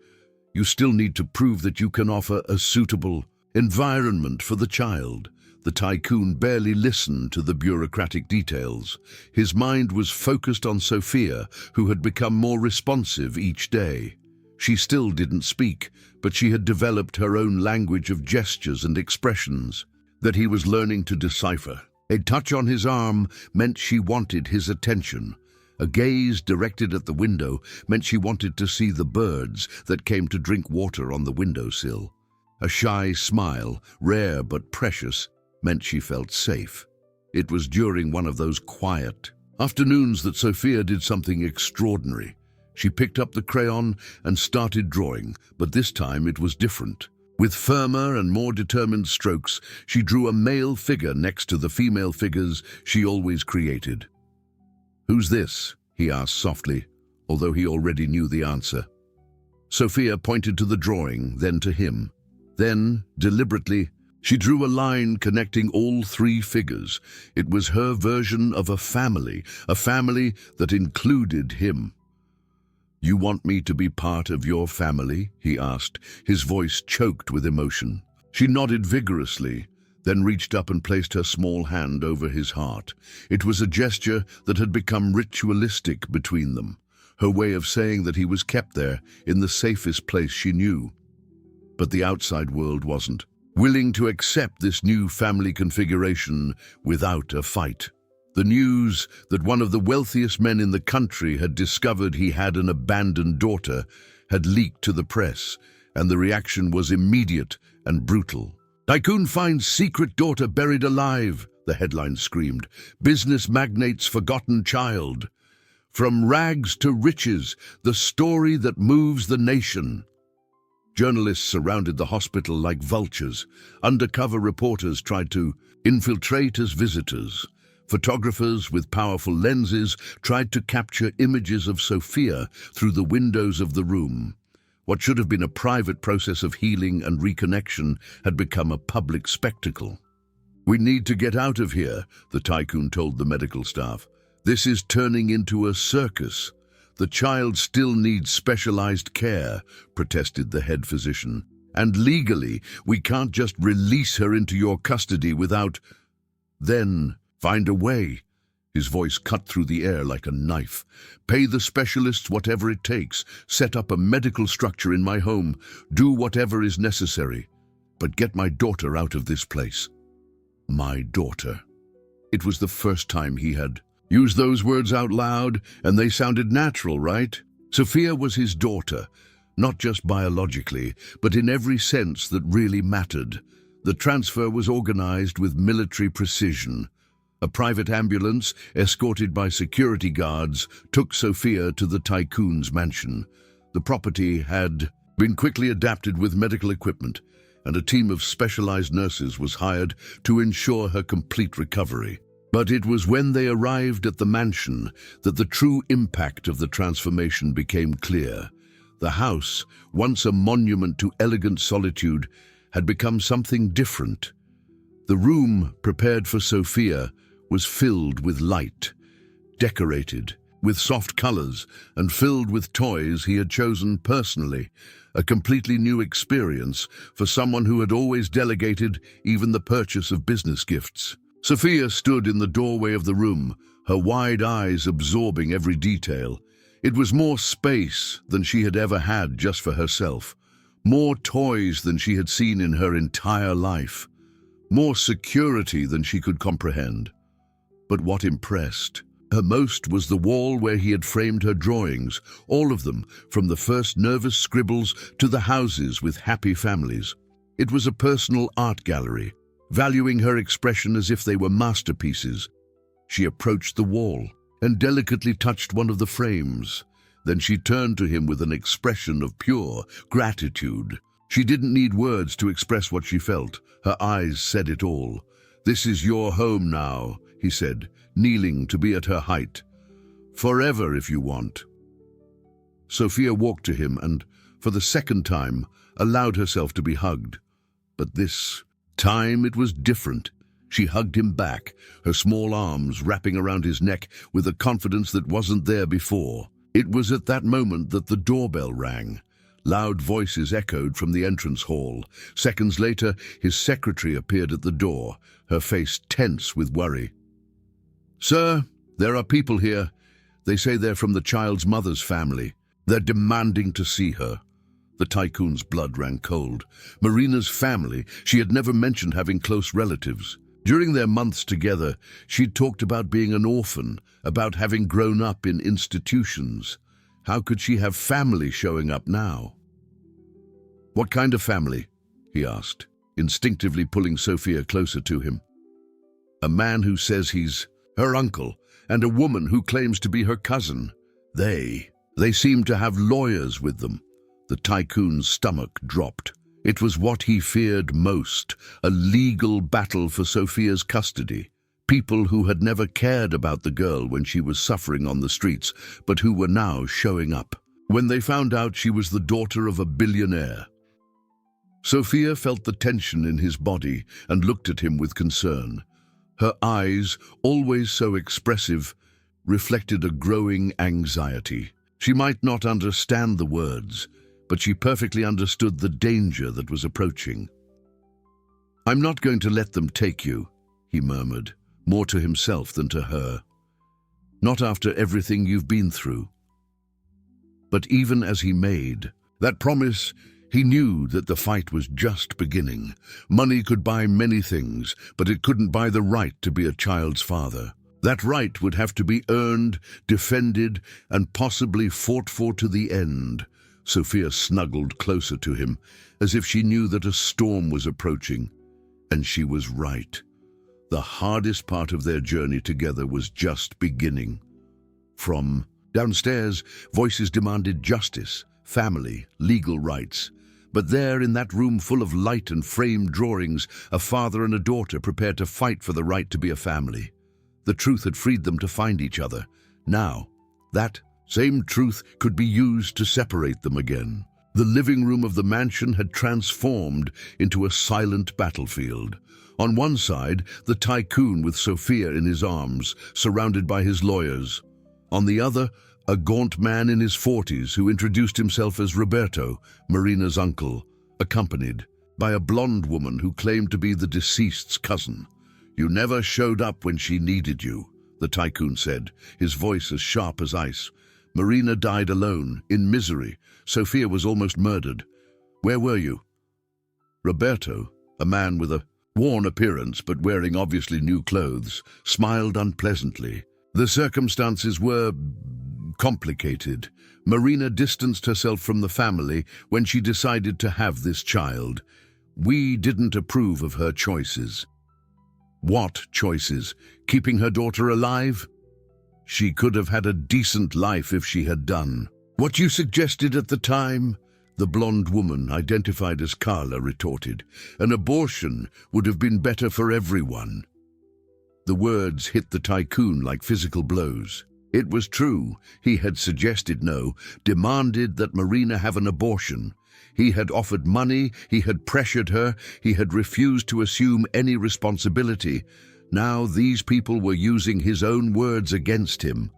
You still need to prove that you can offer a suitable environment for the child. The tycoon barely listened to the bureaucratic details. His mind was focused on Sophia, who had become more responsive each day. She still didn't speak, but she had developed her own language of gestures and expressions that he was learning to decipher. A touch on his arm meant she wanted his attention. A gaze directed at the window meant she wanted to see the birds that came to drink water on the windowsill. A shy smile, rare but precious, meant she felt safe. It was during one of those quiet afternoons that Sophia did something extraordinary. She picked up the crayon and started drawing, but this time it was different. With firmer and more determined strokes, she drew a male figure next to the female figures she always created. "Who's this?" he asked softly, although he already knew the answer. Sophia pointed to the drawing, then to him. Then, deliberately, she drew a line connecting all 3 figures. It was her version of a family that included him. "You want me to be part of your family?" he asked, his voice choked with emotion. She nodded vigorously, then reached up and placed her small hand over his heart. It was a gesture that had become ritualistic between them, her way of saying that he was kept there, in the safest place she knew. But the outside world wasn't willing to accept this new family configuration without a fight. The news that one of the wealthiest men in the country had discovered he had an abandoned daughter had leaked to the press, and the reaction was immediate and brutal. "Tycoon finds secret daughter buried alive," the headline screamed. "Business magnate's forgotten child. From rags to riches, the story that moves the nation." Journalists surrounded the hospital like vultures. Undercover reporters tried to infiltrate as visitors. Photographers with powerful lenses tried to capture images of Sophia through the windows of the room. What should have been a private process of healing and reconnection had become a public spectacle. "We need to get out of here," the tycoon told the medical staff. "This is turning into a circus." "The child still needs specialized care," protested the head physician. And legally, we can't just release her into your custody without... Then, find a way. His voice cut through the air like a knife. Pay the specialists whatever it takes. Set up a medical structure in my home. Do whatever is necessary. But get my daughter out of this place. My daughter. It was the first time he had used those words out loud, and they sounded natural, right? Sophia was his daughter, not just biologically, but in every sense that really mattered. The transfer was organized with military precision. A private ambulance, escorted by security guards, took Sophia to the tycoon's mansion. The property had been quickly adapted with medical equipment, and a team of specialized nurses was hired to ensure her complete recovery. But it was when they arrived at the mansion that the true impact of the transformation became clear. The house, once a monument to elegant solitude, had become something different. The room prepared for Sophia was filled with light, decorated with soft colors, and filled with toys he had chosen personally, a completely new experience for someone who had always delegated even the purchase of business gifts. Sophia stood in the doorway of the room, her wide eyes absorbing every detail. It was more space than she had ever had just for herself, more toys than she had seen in her entire life, more security than she could comprehend. But what impressed her most was the wall where he had framed her drawings, all of them, from the first nervous scribbles to the houses with happy families. It was a personal art gallery, valuing her expression as if they were masterpieces. She approached the wall and delicately touched one of the frames. Then she turned to him with an expression of pure gratitude. She didn't need words to express what she felt. Her eyes said it all. "This is your home now," he said, kneeling to be at her height. "Forever if you want." Sophia walked to him and, for the second time, allowed herself to be hugged. But this time it was different. She hugged him back, her small arms wrapping around his neck with a confidence that wasn't there before. It was at that moment that the doorbell rang. Loud voices echoed from the entrance hall. Seconds later, his secretary appeared at the door, her face tense with worry. "Sir, there are people here. They say they're from the child's mother's family. They're demanding to see her." The tycoon's blood ran cold. Marina's family, she had never mentioned having close relatives. During their months together, she'd talked about being an orphan, about having grown up in institutions. How could she have family showing up now? "What kind of family?" he asked, instinctively pulling Sophia closer to him. "A man who says he's her uncle, and a woman who claims to be her cousin. They seem to have lawyers with them." The tycoon's stomach dropped. It was what he feared most, a legal battle for Sophia's custody. People who had never cared about the girl when she was suffering on the streets, but who were now showing up, when they found out she was the daughter of a billionaire. Sophia felt the tension in his body and looked at him with concern. Her eyes, always so expressive, reflected a growing anxiety. She might not understand the words, but she perfectly understood the danger that was approaching. "I'm not going to let them take you," he murmured, more to himself than to her. "Not after everything you've been through." But even as he made that promise, he knew that the fight was just beginning. Money could buy many things, but it couldn't buy the right to be a child's father. That right would have to be earned, defended, and possibly fought for to the end. Sophia snuggled closer to him, as if she knew that a storm was approaching. And she was right. The hardest part of their journey together was just beginning. From downstairs, voices demanded justice, family, legal rights. But there, in that room full of light and framed drawings, a father and a daughter prepared to fight for the right to be a family. The truth had freed them to find each other. Now, that same truth could be used to separate them again. The living room of the mansion had transformed into a silent battlefield. On one side, the tycoon with Sophia in his arms, surrounded by his lawyers. On the other, a gaunt man in his 40s who introduced himself as Roberto, Marina's uncle, accompanied by a blonde woman who claimed to be the deceased's cousin. "You never showed up when she needed you," the tycoon said, his voice as sharp as ice. "Marina died alone, in misery. Sophia was almost murdered. Where were you?" Roberto, a man with a worn appearance but wearing obviously new clothes, smiled unpleasantly. The circumstances were complicated. Marina distanced herself from the family when she decided to have this child. We didn't approve of her choices. What choices? Keeping her daughter alive? She could have had a decent life if she had done what you suggested at the time, the blonde woman, identified as Carla, retorted. An abortion would have been better for everyone. The words hit the tycoon like physical blows. It was true. He had suggested no, demanded that Marina have an abortion. He had offered money, he had pressured her, he had refused to assume any responsibility. Now these people were using his own words against him.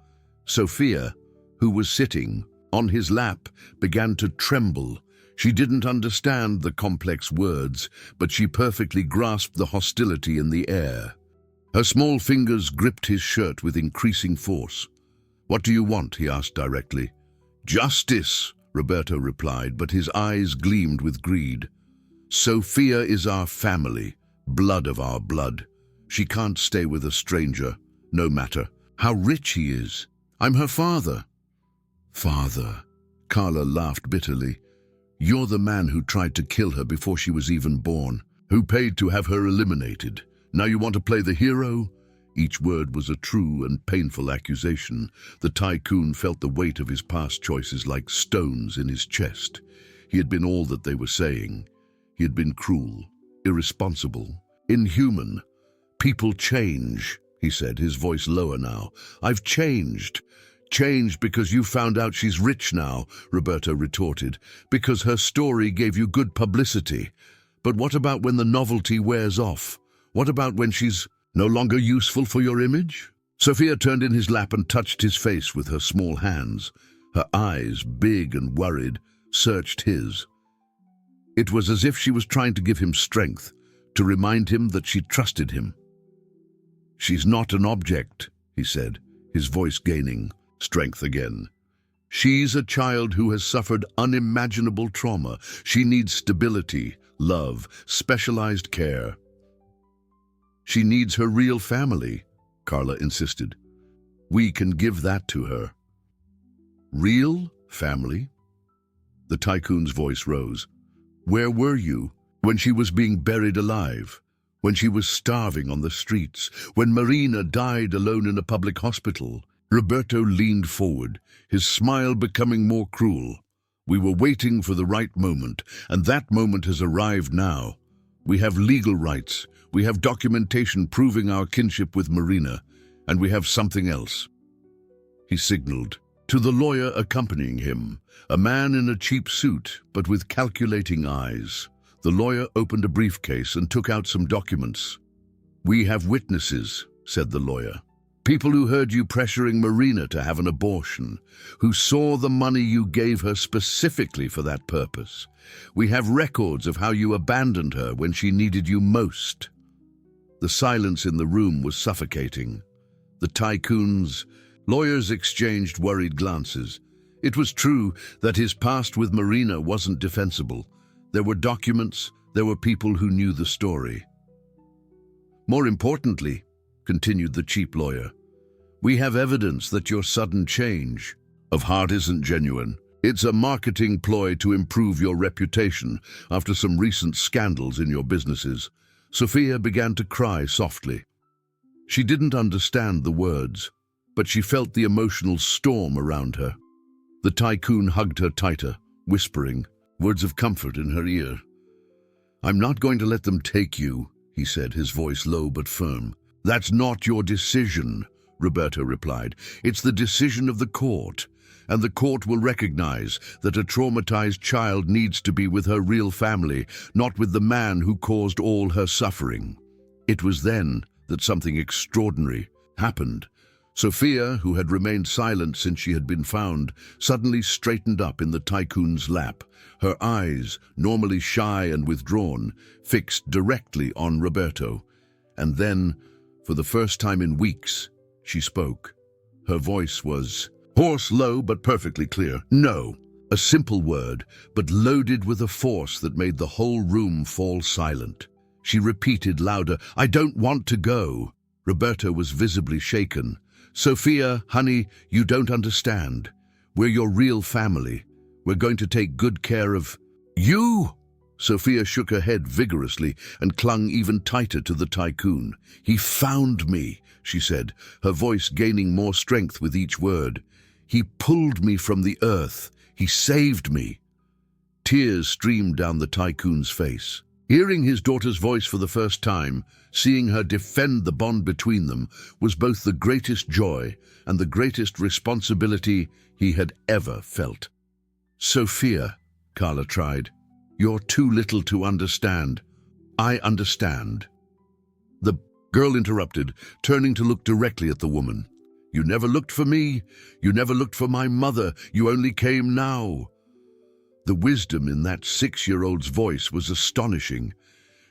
Sophia, who was sitting on his lap, began to tremble. She didn't understand the complex words, but she perfectly grasped the hostility in the air. Her small fingers gripped his shirt with increasing force. "What do you want?" he asked directly. "Justice," Roberto replied, but his eyes gleamed with greed. "Sophia is our family, blood of our blood. She can't stay with a stranger, no matter how rich he is. I'm her father." "Father?" Carla laughed bitterly. "You're the man who tried to kill her before she was even born, who paid to have her eliminated. Now you want to play the hero?" Each word was a true and painful accusation. The tycoon felt the weight of his past choices like stones in his chest. He had been all that they were saying. He had been cruel, irresponsible, inhuman. "People change," he said, his voice lower now. "I've changed. Changed because you found out she's rich now," Roberto retorted. "Because her story gave you good publicity. But what about when the novelty wears off? What about when she's no longer useful for your image?" Sophia turned in his lap and touched his face with her small hands. Her eyes, big and worried, searched his. It was as if she was trying to give him strength, to remind him that she trusted him. "She's not an object," he said, his voice gaining strength again. "She's a child who has suffered unimaginable trauma. She needs stability, love, specialized care. She needs her real family," Carla insisted. "We can give that to her." "Real family?" The tycoon's voice rose. "Where were you when she was being buried alive? When she was starving on the streets? When Marina died alone in a public hospital?" Roberto leaned forward, his smile becoming more cruel. "We were waiting for the right moment, and that moment has arrived now. We have legal rights. We have documentation proving our kinship with Marina, and we have something else." He signaled to the lawyer accompanying him, a man in a cheap suit but with calculating eyes. The lawyer opened a briefcase and took out some documents. "We have witnesses," said the lawyer. "People who heard you pressuring Marina to have an abortion, who saw the money you gave her specifically for that purpose. We have records of how you abandoned her when she needed you most." The silence in the room was suffocating. The tycoon's lawyers exchanged worried glances. It was true that his past with Marina wasn't defensible. There were documents, there were people who knew the story. "More importantly," continued the cheap lawyer, "we have evidence that your sudden change of heart isn't genuine. It's a marketing ploy to improve your reputation after some recent scandals in your businesses." Sophia began to cry softly. She didn't understand the words, but she felt the emotional storm around her. The tycoon hugged her tighter, whispering words of comfort in her ear. "I'm not going to let them take you," he said, his voice low but firm. "That's not your decision," Roberto replied. "It's the decision of the court, and the court will recognize that a traumatized child needs to be with her real family, not with the man who caused all her suffering." It was then that something extraordinary happened. Sophia, who had remained silent since she had been found, suddenly straightened up in the tycoon's lap, her eyes, normally shy and withdrawn, fixed directly on Roberto. And then, for the first time in weeks, she spoke. Her voice was hoarse, low, but perfectly clear. No. A simple word, but loaded with a force that made the whole room fall silent. She repeated louder, "I don't want to go." Roberto was visibly shaken. "Sophia, honey, you don't understand. We're your real family. We're going to take good care of you." Sophia shook her head vigorously and clung even tighter to the tycoon. "He found me," she said, her voice gaining more strength with each word. "He pulled me from the earth. He saved me." Tears streamed down the tycoon's face. Hearing his daughter's voice for the first time, seeing her defend the bond between them, was both the greatest joy and the greatest responsibility he had ever felt. "Sophia," Carla tried, "you're too little to understand." "I understand." The girl interrupted, turning to look directly at the woman. "You never looked for me. You never looked for my mother. You only came now." The wisdom in that 6-year-old's voice was astonishing.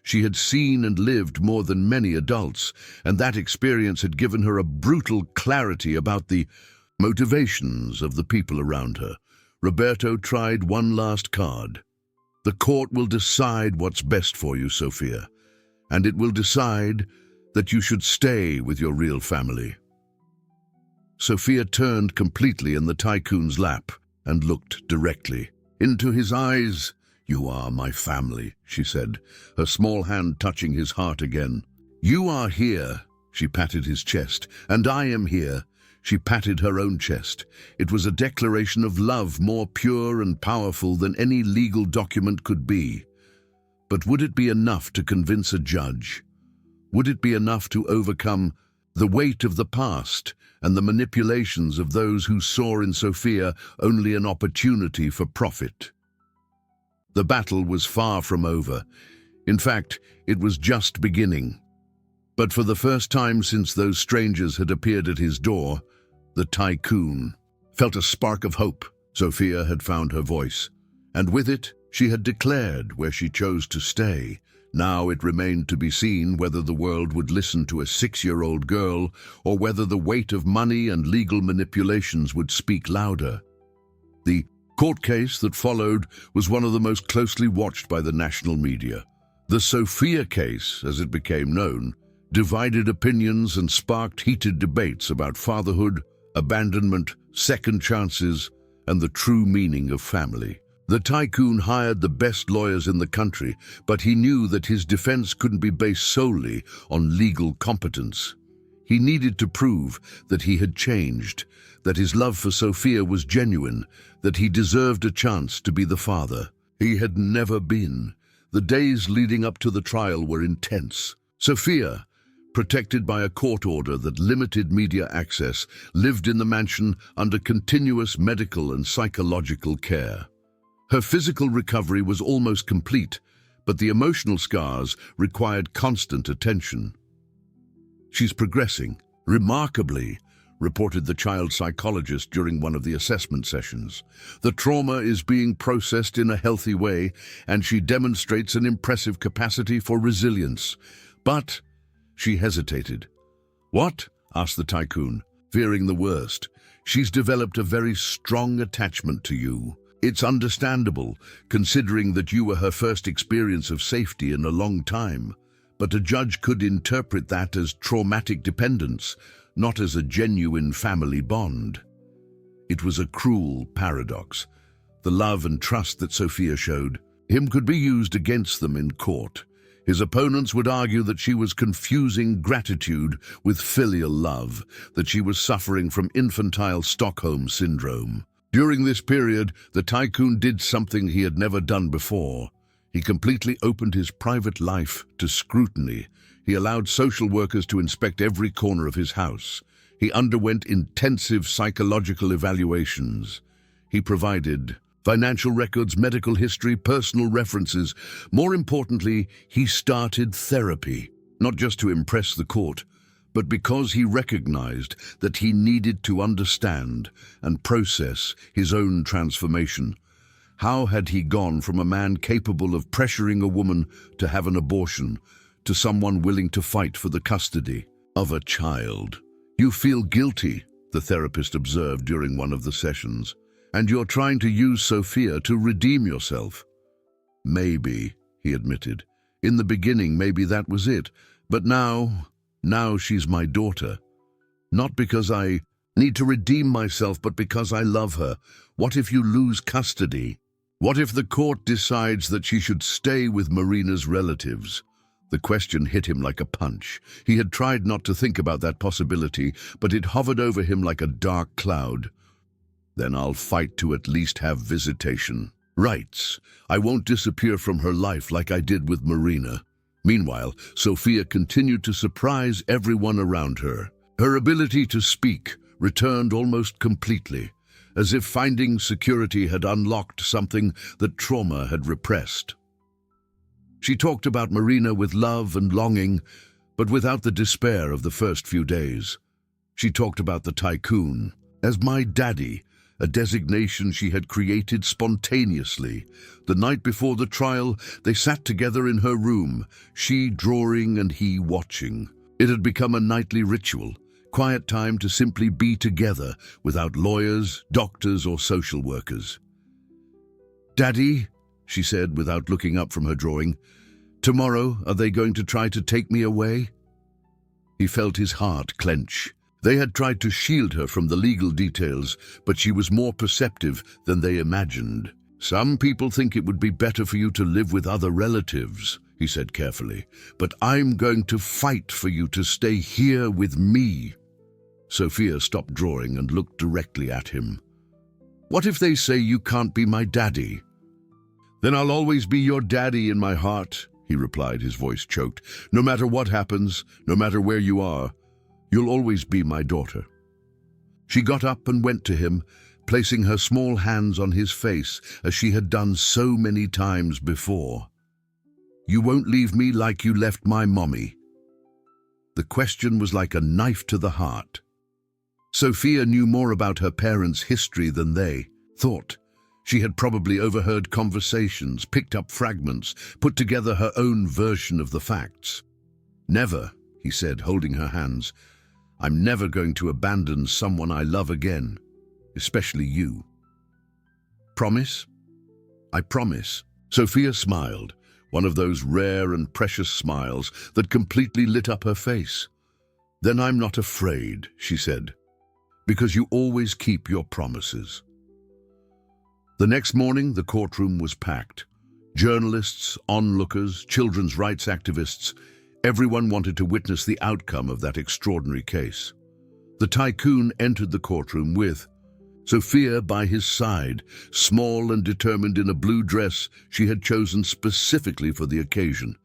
She had seen and lived more than many adults, and that experience had given her a brutal clarity about the motivations of the people around her. Roberto tried one last card. "The court will decide what's best for you, Sophia, and it will decide that you should stay with your real family." Sophia turned completely in the tycoon's lap and looked directly into his eyes. "You are my family," she said, her small hand touching his heart again. "You are here," she patted his chest, "and I am here." She patted her own chest. It was a declaration of love more pure and powerful than any legal document could be. But would it be enough to convince a judge? Would it be enough to overcome the weight of the past and the manipulations of those who saw in Sophia only an opportunity for profit? The battle was far from over. In fact, it was just beginning. But for the first time since those strangers had appeared at his door, the tycoon felt a spark of hope. Sophia had found her voice, and with it, she had declared where she chose to stay. Now it remained to be seen whether the world would listen to a 6-year-old girl or whether the weight of money and legal manipulations would speak louder. The court case that followed was one of the most closely watched by the national media. The Sophia case, as it became known, divided opinions and sparked heated debates about fatherhood, abandonment, second chances, and the true meaning of family. The tycoon hired the best lawyers in the country, but he knew that his defense couldn't be based solely on legal competence. He needed to prove that he had changed, that his love for Sophia was genuine, that he deserved a chance to be the father he had never been. The days leading up to the trial were intense. Sophia, protected by a court order that limited media access, lived in the mansion under continuous medical and psychological care. Her physical recovery was almost complete, but the emotional scars required constant attention. "She's progressing remarkably," reported the child psychologist during one of the assessment sessions. "The trauma is being processed in a healthy way, and she demonstrates an impressive capacity for resilience. But," she hesitated. "What?" asked the tycoon, fearing the worst. "She's developed a very strong attachment to you. It's understandable, considering that you were her first experience of safety in a long time. But a judge could interpret that as traumatic dependence, not as a genuine family bond." It was a cruel paradox. The love and trust that Sophia showed him could be used against them in court. His opponents would argue that she was confusing gratitude with filial love, that she was suffering from infantile Stockholm syndrome. During this period, the tycoon did something he had never done before. He completely opened his private life to scrutiny. He allowed social workers to inspect every corner of his house. He underwent intensive psychological evaluations. He provided financial records, medical history, personal references. More importantly, he started therapy, not just to impress the court, but because he recognized that he needed to understand and process his own transformation. How had he gone from a man capable of pressuring a woman to have an abortion to someone willing to fight for the custody of a child? "You feel guilty," the therapist observed during one of the sessions, "and you're trying to use Sophia to redeem yourself." "Maybe," he admitted. "In the beginning, maybe that was it. But now she's my daughter. Not because I need to redeem myself, but because I love her. What if you lose custody? What if the court decides that she should stay with Marina's relatives?" The question hit him like a punch. He had tried not to think about that possibility, but it hovered over him like a dark cloud. "Then I'll fight to at least have visitation rights. I won't disappear from her life like I did with Marina." Meanwhile, Sophia continued to surprise everyone around her. Her ability to speak returned almost completely, as if finding security had unlocked something that trauma had repressed. She talked about Marina with love and longing, but without the despair of the first few days. She talked about the tycoon as "my daddy," a designation she had created spontaneously. The night before the trial, they sat together in her room, she drawing and he watching. It had become a nightly ritual, quiet time to simply be together without lawyers, doctors, or social workers. "Daddy," she said without looking up from her drawing, "tomorrow are they going to try to take me away?" He felt his heart clench. They had tried to shield her from the legal details, but she was more perceptive than they imagined. "Some people think it would be better for you to live with other relatives," he said carefully, "but I'm going to fight for you to stay here with me." Sophia stopped drawing and looked directly at him. "What if they say you can't be my daddy?" "Then I'll always be your daddy in my heart," he replied, his voice choked. "No matter what happens, no matter where you are, you'll always be my daughter." She got up and went to him, placing her small hands on his face as she had done so many times before. "You won't leave me like you left my mommy?" The question was like a knife to the heart. Sophia knew more about her parents' history than they thought. She had probably overheard conversations, picked up fragments, put together her own version of the facts. "Never," he said, holding her hands. "I'm never going to abandon someone I love again, especially you." "Promise?" "I promise." Sophia smiled, one of those rare and precious smiles that completely lit up her face. "Then I'm not afraid," she said, "because you always keep your promises." The next morning, the courtroom was packed. Journalists, onlookers, children's rights activists, everyone wanted to witness the outcome of that extraordinary case. The tycoon entered the courtroom with Sophia by his side, small and determined in a blue dress she had chosen specifically for the occasion.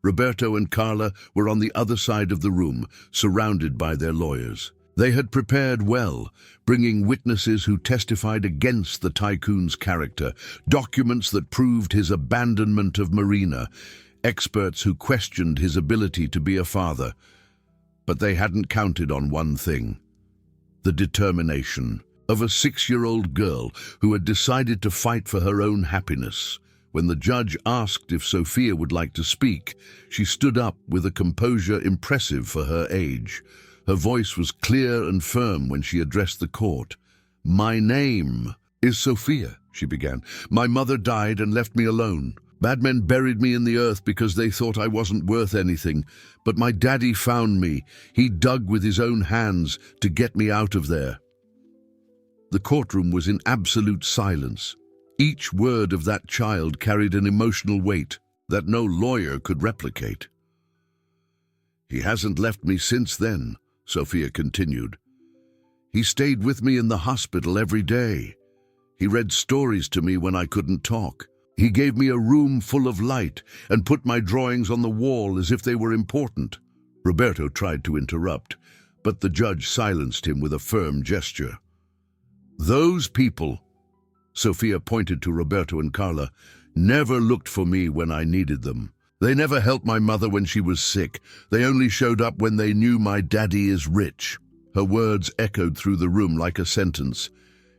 Roberto and Carla were on the other side of the room, surrounded by their lawyers. They had prepared well, bringing witnesses who testified against the tycoon's character, documents that proved his abandonment of Marina, experts who questioned his ability to be a father. But they hadn't counted on one thing: the determination of a 6-year-old girl who had decided to fight for her own happiness. When the judge asked if Sophia would like to speak, she stood up with a composure impressive for her age. Her voice was clear and firm when she addressed the court. "My name is Sophia," she began. "My mother died and left me alone. Bad men buried me in the earth because they thought I wasn't worth anything. But my daddy found me. He dug with his own hands to get me out of there." The courtroom was in absolute silence. Each word of that child carried an emotional weight that no lawyer could replicate. "He hasn't left me since then," Sophia continued. "He stayed with me in the hospital every day. He read stories to me when I couldn't talk. He gave me a room full of light and put my drawings on the wall as if they were important." Roberto tried to interrupt, but the judge silenced him with a firm gesture. "Those people," Sophia pointed to Roberto and Carla, "never looked for me when I needed them. They never helped my mother when she was sick. They only showed up when they knew my daddy is rich." Her words echoed through the room like a sentence.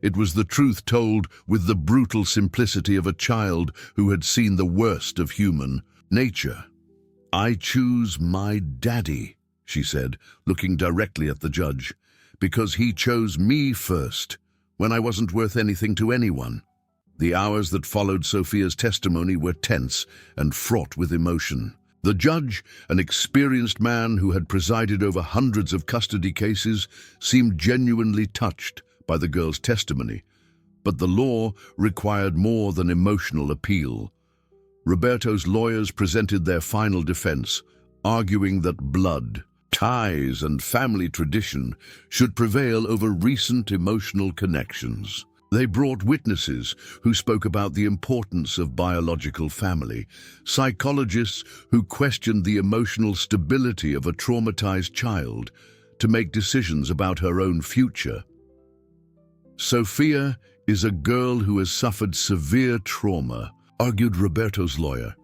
It was the truth told with the brutal simplicity of a child who had seen the worst of human nature. "I choose my daddy," she said, looking directly at the judge, "because he chose me first, when I wasn't worth anything to anyone." The hours that followed Sophia's testimony were tense and fraught with emotion. The judge, an experienced man who had presided over hundreds of custody cases, seemed genuinely touched by the girl's testimony. But the law required more than emotional appeal. Roberto's lawyers presented their final defense, arguing that blood, ties, and family tradition should prevail over recent emotional connections. They brought witnesses who spoke about the importance of biological family, psychologists who questioned the emotional stability of a traumatized child to make decisions about her own future. "Sophia is a girl who has suffered severe trauma," argued Roberto's lawyer.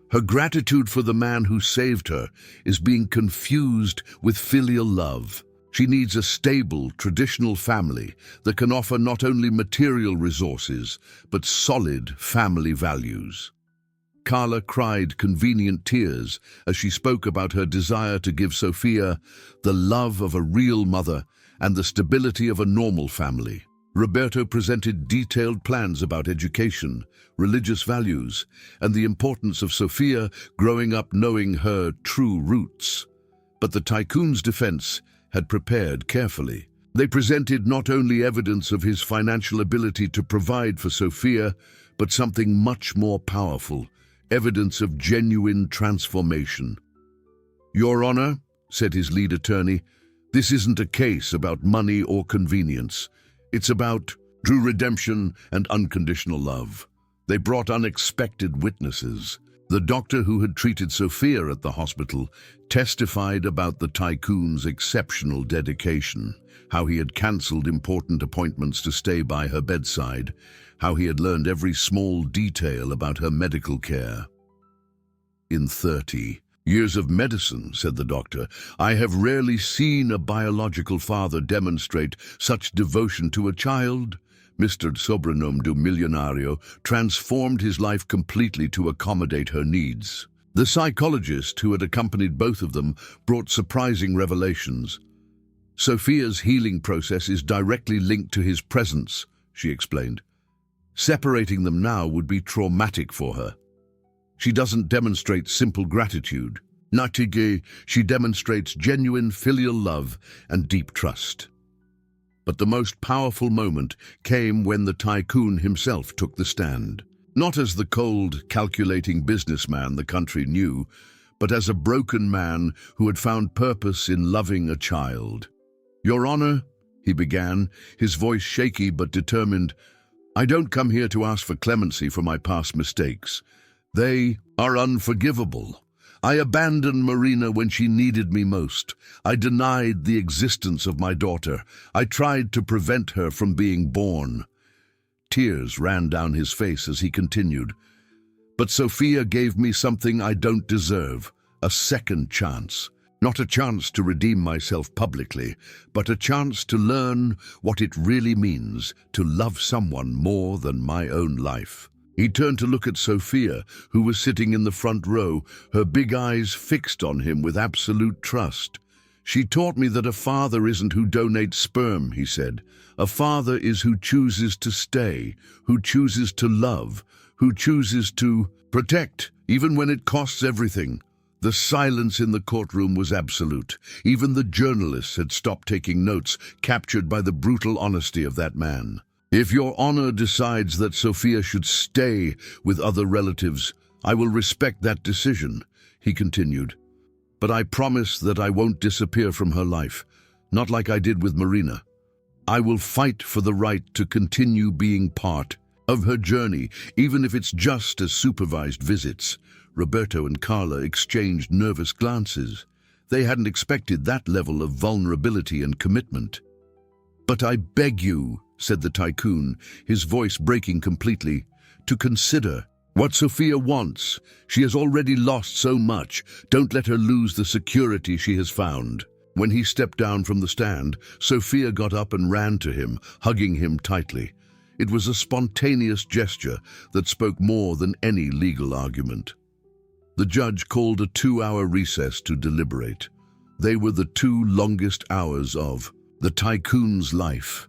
"Her gratitude for the man who saved her is being confused with filial love. She needs a stable, traditional family that can offer not only material resources, but solid family values." Carla cried convenient tears as she spoke about her desire to give Sophia the love of a real mother and the stability of a normal family. Roberto presented detailed plans about education, religious values, and the importance of Sophia growing up knowing her true roots. But the tycoon's defense had prepared carefully. They presented not only evidence of his financial ability to provide for Sophia, but something much more powerful, evidence of genuine transformation. "Your Honor," said his lead attorney, "this isn't a case about money or convenience. It's about true redemption and unconditional love." They brought unexpected witnesses. The doctor who had treated Sophia at the hospital testified about the tycoon's exceptional dedication, how he had cancelled important appointments to stay by her bedside, how he had learned every small detail about her medical care. "In 30 years of medicine," said the doctor, "I have rarely seen a biological father demonstrate such devotion to a child." Mr. Sobrenome du Milionario transformed his life completely to accommodate her needs. The psychologist who had accompanied both of them brought surprising revelations. "Sophia's healing process is directly linked to his presence," she explained. "Separating them now would be traumatic for her. She doesn't demonstrate simple gratitude. Natige, she demonstrates genuine filial love and deep trust." But the most powerful moment came when the tycoon himself took the stand. Not as the cold, calculating businessman the country knew, but as a broken man who had found purpose in loving a child. "Your Honor," he began, his voice shaky but determined, "I don't come here to ask for clemency for my past mistakes. They are unforgivable. I abandoned Marina when she needed me most. I denied the existence of my daughter. I tried to prevent her from being born." Tears ran down his face as he continued. "But Sophia gave me something I don't deserve, a second chance. Not a chance to redeem myself publicly, but a chance to learn what it really means to love someone more than my own life." He turned to look at Sophia, who was sitting in the front row, her big eyes fixed on him with absolute trust. "She taught me that a father isn't who donates sperm," he said. "A father is who chooses to stay, who chooses to love, who chooses to protect, even when it costs everything." The silence in the courtroom was absolute. Even the journalists had stopped taking notes, captured by the brutal honesty of that man. "If Your Honor decides that Sophia should stay with other relatives, I will respect that decision," he continued. "But I promise that I won't disappear from her life, not like I did with Marina. I will fight for the right to continue being part of her journey, even if it's just as supervised visits." Roberto and Carla exchanged nervous glances. They hadn't expected that level of vulnerability and commitment. "But I beg you," said the tycoon, his voice breaking completely, "to consider What Sophia wants. She has already lost so much. Don't let her lose the security she has found. When he stepped down from the stand, Sophia got up and ran to him, hugging him tightly. It was a spontaneous gesture that spoke more than any legal argument. The judge called a 2-hour recess to deliberate. They were the 2 longest hours of the tycoon's life.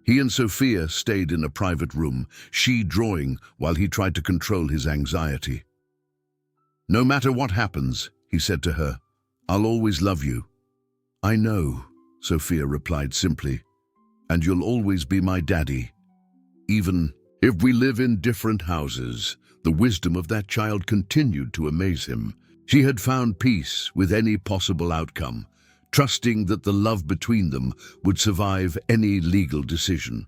He and Sophia stayed in a private room, she drawing while he tried to control his anxiety. "No matter what happens," he said to her, "I'll always love you." "I know," Sophia replied simply, "and you'll always be my daddy. Even if we live in different houses." The wisdom of that child continued to amaze him. She had found peace with any possible outcome, trusting that the love between them would survive any legal decision.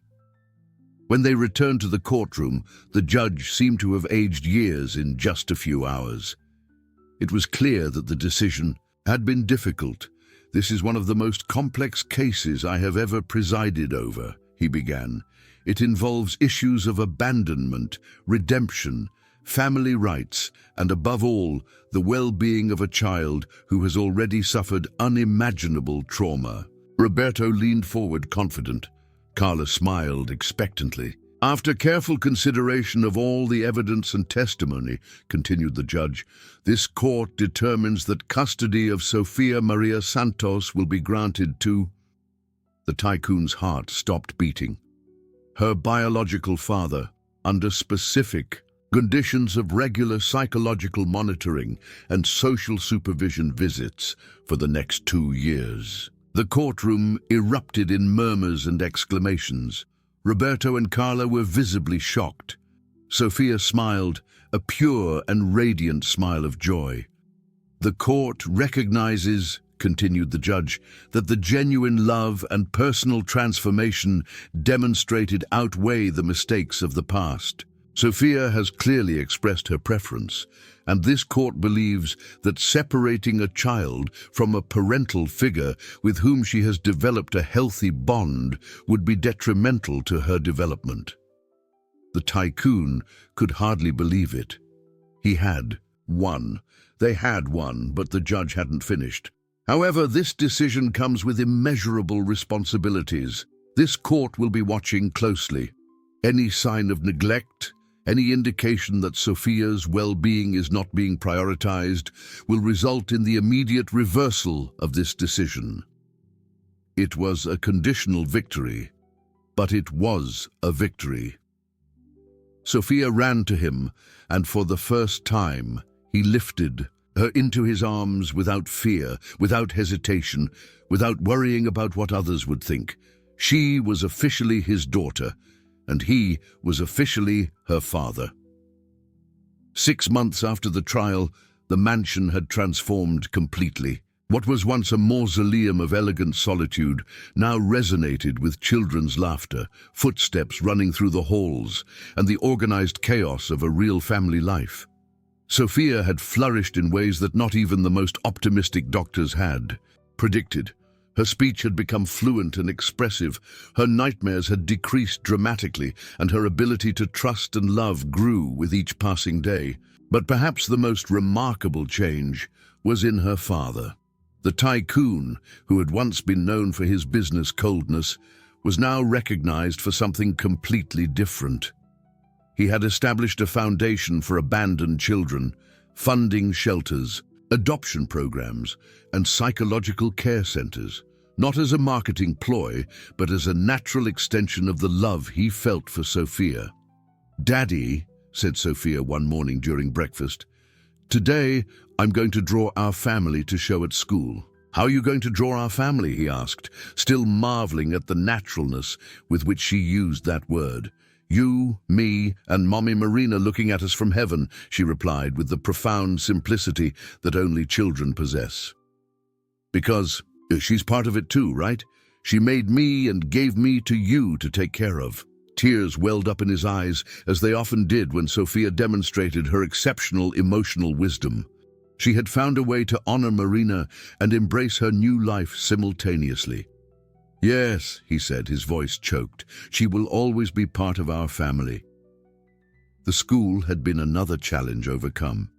When they returned to the courtroom, the judge seemed to have aged years in just a few hours. It was clear that the decision had been difficult. "This is one of the most complex cases I have ever presided over," he began. "It involves issues of abandonment, redemption, family rights, and above all, the well-being of a child who has already suffered unimaginable trauma." Roberto leaned forward confident. Carla smiled expectantly. "After careful consideration of all the evidence and testimony," continued the judge, "this court determines that custody of Sofia Maria Santos will be granted to—" The tycoon's heart stopped beating. "Her biological father, under specific conditions of regular psychological monitoring and social supervision visits for the next 2 years. The courtroom erupted in murmurs and exclamations. Roberto and Carla were visibly shocked. Sophia smiled, a pure and radiant smile of joy. "The court recognizes," continued the judge, "that the genuine love and personal transformation demonstrated outweigh the mistakes of the past. Sophia has clearly expressed her preference, and this court believes that separating a child from a parental figure with whom she has developed a healthy bond would be detrimental to her development." The tycoon could hardly believe it. He had won. They had won, but the judge hadn't finished. "However, this decision comes with immeasurable responsibilities. This court will be watching closely. Any sign of neglect, any indication that Sophia's well-being is not being prioritized, will result in the immediate reversal of this decision." It was a conditional victory, but it was a victory. Sophia ran to him, and for the first time, he lifted her into his arms without fear, without hesitation, without worrying about what others would think. She was officially his daughter, and he was officially her father. 6 months after the trial, the mansion had transformed completely. What was once a mausoleum of elegant solitude now resonated with children's laughter, footsteps running through the halls, and the organized chaos of a real family life. Sophia had flourished in ways that not even the most optimistic doctors had predicted. Her speech had become fluent and expressive, her nightmares had decreased dramatically, and her ability to trust and love grew with each passing day. But perhaps the most remarkable change was in her father. The tycoon, who had once been known for his business coldness, was now recognized for something completely different. He had established a foundation for abandoned children, funding shelters, adoption programs, and psychological care centers, not as a marketing ploy, but as a natural extension of the love he felt for Sophia. "Daddy," said Sophia one morning during breakfast, "today I'm going to draw our family to show at school." "How are you going to draw our family?" he asked, still marveling at the naturalness with which she used that word. "You, me, and Mommy Marina looking at us from heaven," she replied with the profound simplicity that only children possess. "Because she's part of it too, right? She made me and gave me to you to take care of." Tears welled up in his eyes, as they often did when Sophia demonstrated her exceptional emotional wisdom. She had found a way to honor Marina and embrace her new life simultaneously. "Yes," he said, his voice choked, "she will always be part of our family." The school had been another challenge overcome.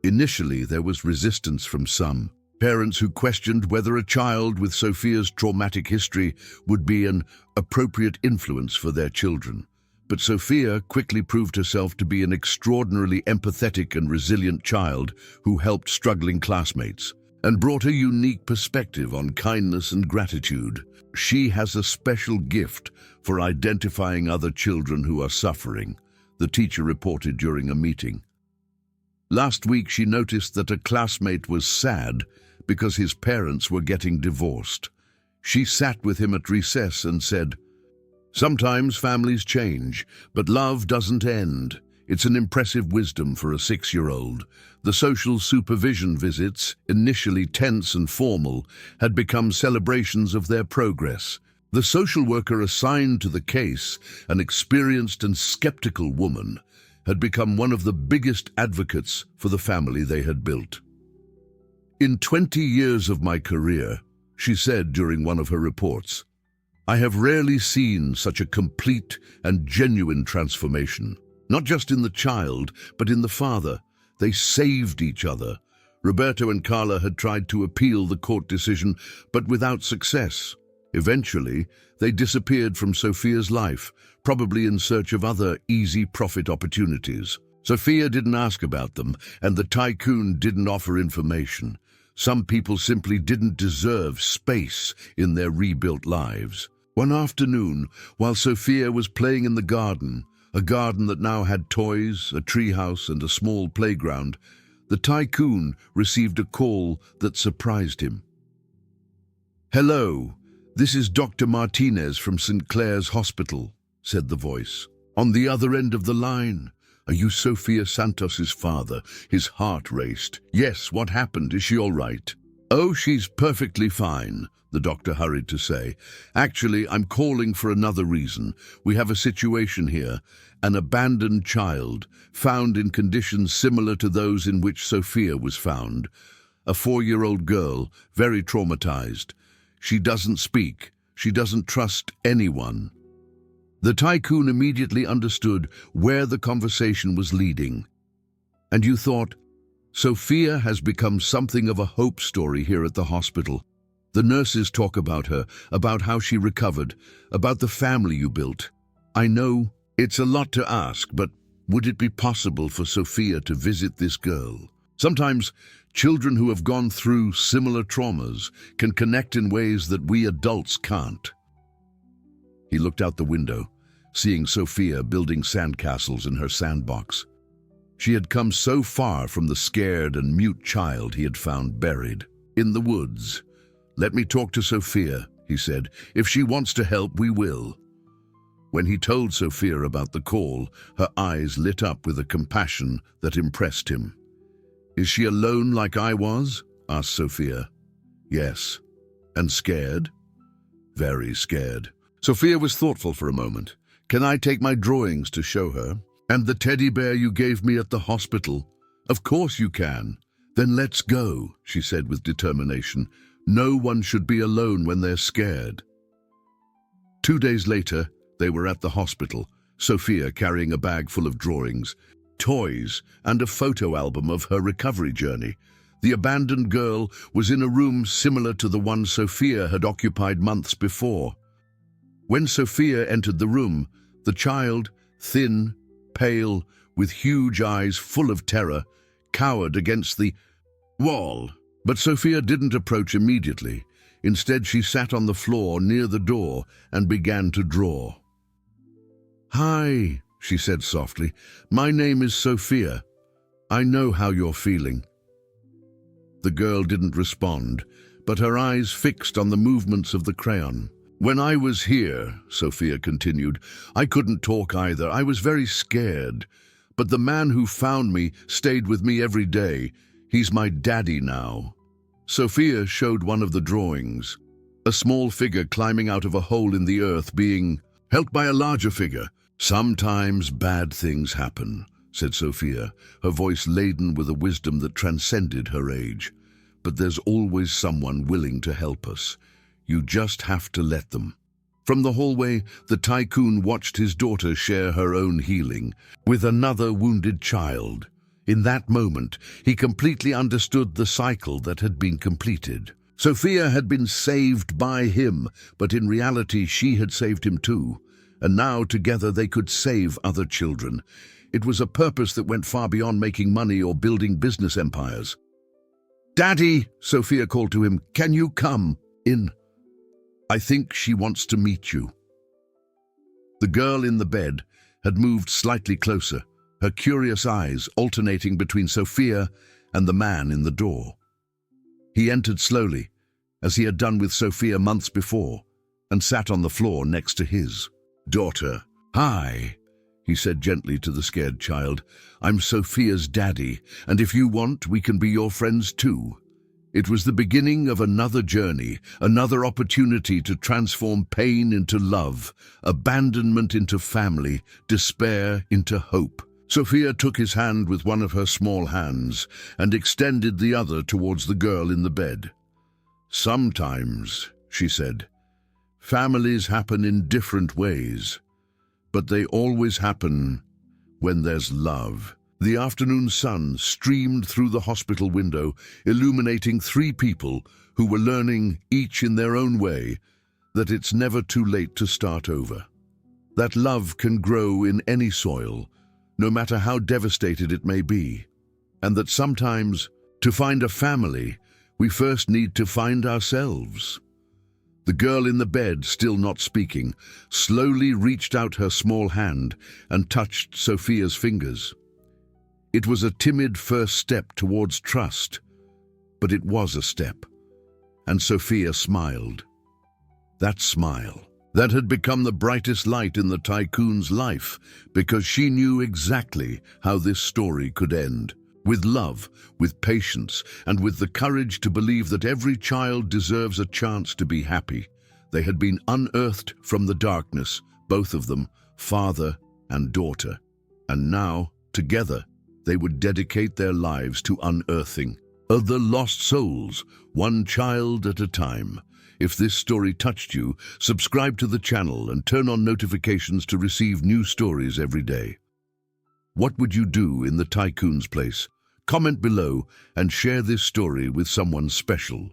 Initially, there was resistance from some parents who questioned whether a child with Sophia's traumatic history would be an appropriate influence for their children. But Sophia quickly proved herself to be an extraordinarily empathetic and resilient child who helped struggling classmates and brought a unique perspective on kindness and gratitude. She has a special gift for identifying other children who are suffering, the teacher reported during a meeting. Last week, she noticed that a classmate was sad because his parents were getting divorced. She sat with him at recess and said, "Sometimes families change, but love doesn't end." It's an impressive wisdom for a 6-year-old. The social supervision visits, initially tense and formal, had become celebrations of their progress. The social worker assigned to the case, an experienced and skeptical woman, had become one of the biggest advocates for the family they had built. "In 20 years of my career," she said during one of her reports, "I have rarely seen such a complete and genuine transformation. Not just in the child, but in the father. They saved each other." Roberto and Carla had tried to appeal the court decision, but without success. Eventually, they disappeared from Sophia's life, probably in search of other easy profit opportunities. Sophia didn't ask about them, and the tycoon didn't offer information. Some people simply didn't deserve space in their rebuilt lives. One afternoon, while Sophia was playing in the garden, a garden that now had toys, a treehouse, and a small playground, the tycoon received a call that surprised him. "Hello, this is Dr. Martinez from St. Clair's Hospital," said the voice. "On the other end of the line. Are you Sophia Santos's father?" His heart raced. "Yes, what happened? Is she all right?" "Oh, she's perfectly fine," the doctor hurried to say. "Actually, I'm calling for another reason. We have a situation here. An abandoned child, found in conditions similar to those in which Sophia was found. A 4-year-old girl, very traumatized. She doesn't speak. She doesn't trust anyone." The tycoon immediately understood where the conversation was leading. "And you thought, Sophia has become something of a hope story here at the hospital. The nurses talk about her, about how she recovered, about the family you built. I know it's a lot to ask, but would it be possible for Sophia to visit this girl? Sometimes children who have gone through similar traumas can connect in ways that we adults can't." He looked out the window, seeing Sophia building sandcastles in her sandbox. She had come so far from the scared and mute child he had found buried in the woods. "Let me talk to Sophia," he said. "If she wants to help, we will." When he told Sophia about the call, her eyes lit up with a compassion that impressed him. "Is she alone like I was?" asked Sophia. "Yes." "And scared?" "Very scared." Sophia was thoughtful for a moment. "Can I take my drawings to show her? And the teddy bear you gave me at the hospital?" "Of course you can." "Then let's go," she said with determination. "No one should be alone when they're scared." 2 days later, they were at the hospital, Sophia carrying a bag full of drawings, toys, and a photo album of her recovery journey. The abandoned girl was in a room similar to the one Sophia had occupied months before. When Sophia entered the room, the child, thin, pale, with huge eyes full of terror, cowered against the wall. But Sophia didn't approach immediately. Instead, she sat on the floor near the door and began to draw. "Hi," she said softly. "My name is Sophia. I know how you're feeling." The girl didn't respond, but her eyes fixed on the movements of the crayon. "When I was here," Sophia continued, "I couldn't talk either. I was very scared. But the man who found me stayed with me every day. He's my daddy now." Sophia showed one of the drawings. A small figure climbing out of a hole in the earth being helped by a larger figure. "Sometimes bad things happen," said Sophia, her voice laden with a wisdom that transcended her age. "But there's always someone willing to help us. You just have to let them." From the hallway, the tycoon watched his daughter share her own healing with another wounded child. In that moment, he completely understood the cycle that had been completed. Sophia had been saved by him, but in reality she had saved him too. And now together they could save other children. It was a purpose that went far beyond making money or building business empires. "Daddy," Sophia called to him, "can you come in? I think she wants to meet you." The girl in the bed had moved slightly closer, her curious eyes alternating between Sophia and the man in the door. He entered slowly, as he had done with Sophia months before, and sat on the floor next to his daughter. "Hi," he said gently to the scared child. "I'm Sophia's daddy, and if you want, we can be your friends too." It was the beginning of another journey, another opportunity to transform pain into love, abandonment into family, despair into hope. Sophia took his hand with one of her small hands and extended the other towards the girl in the bed. "Sometimes," she said, "families happen in different ways, but they always happen when there's love." The afternoon sun streamed through the hospital window, illuminating 3 people who were learning, each in their own way, that it's never too late to start over. That love can grow in any soil, no matter how devastated it may be. And that sometimes, to find a family, we first need to find ourselves. The girl in the bed, still not speaking, slowly reached out her small hand and touched Sophia's fingers. It was a timid first step towards trust, but it was a step, and Sophia smiled. That smile, that had become the brightest light in the tycoon's life, because she knew exactly how this story could end. With love, with patience, and with the courage to believe that every child deserves a chance to be happy. They had been unearthed from the darkness, both of them, father and daughter. And now, together, they would dedicate their lives to unearthing other lost souls, one child at a time. If this story touched you, subscribe to the channel and turn on notifications to receive new stories every day. What would you do in the tycoon's place? Comment below and share this story with someone special.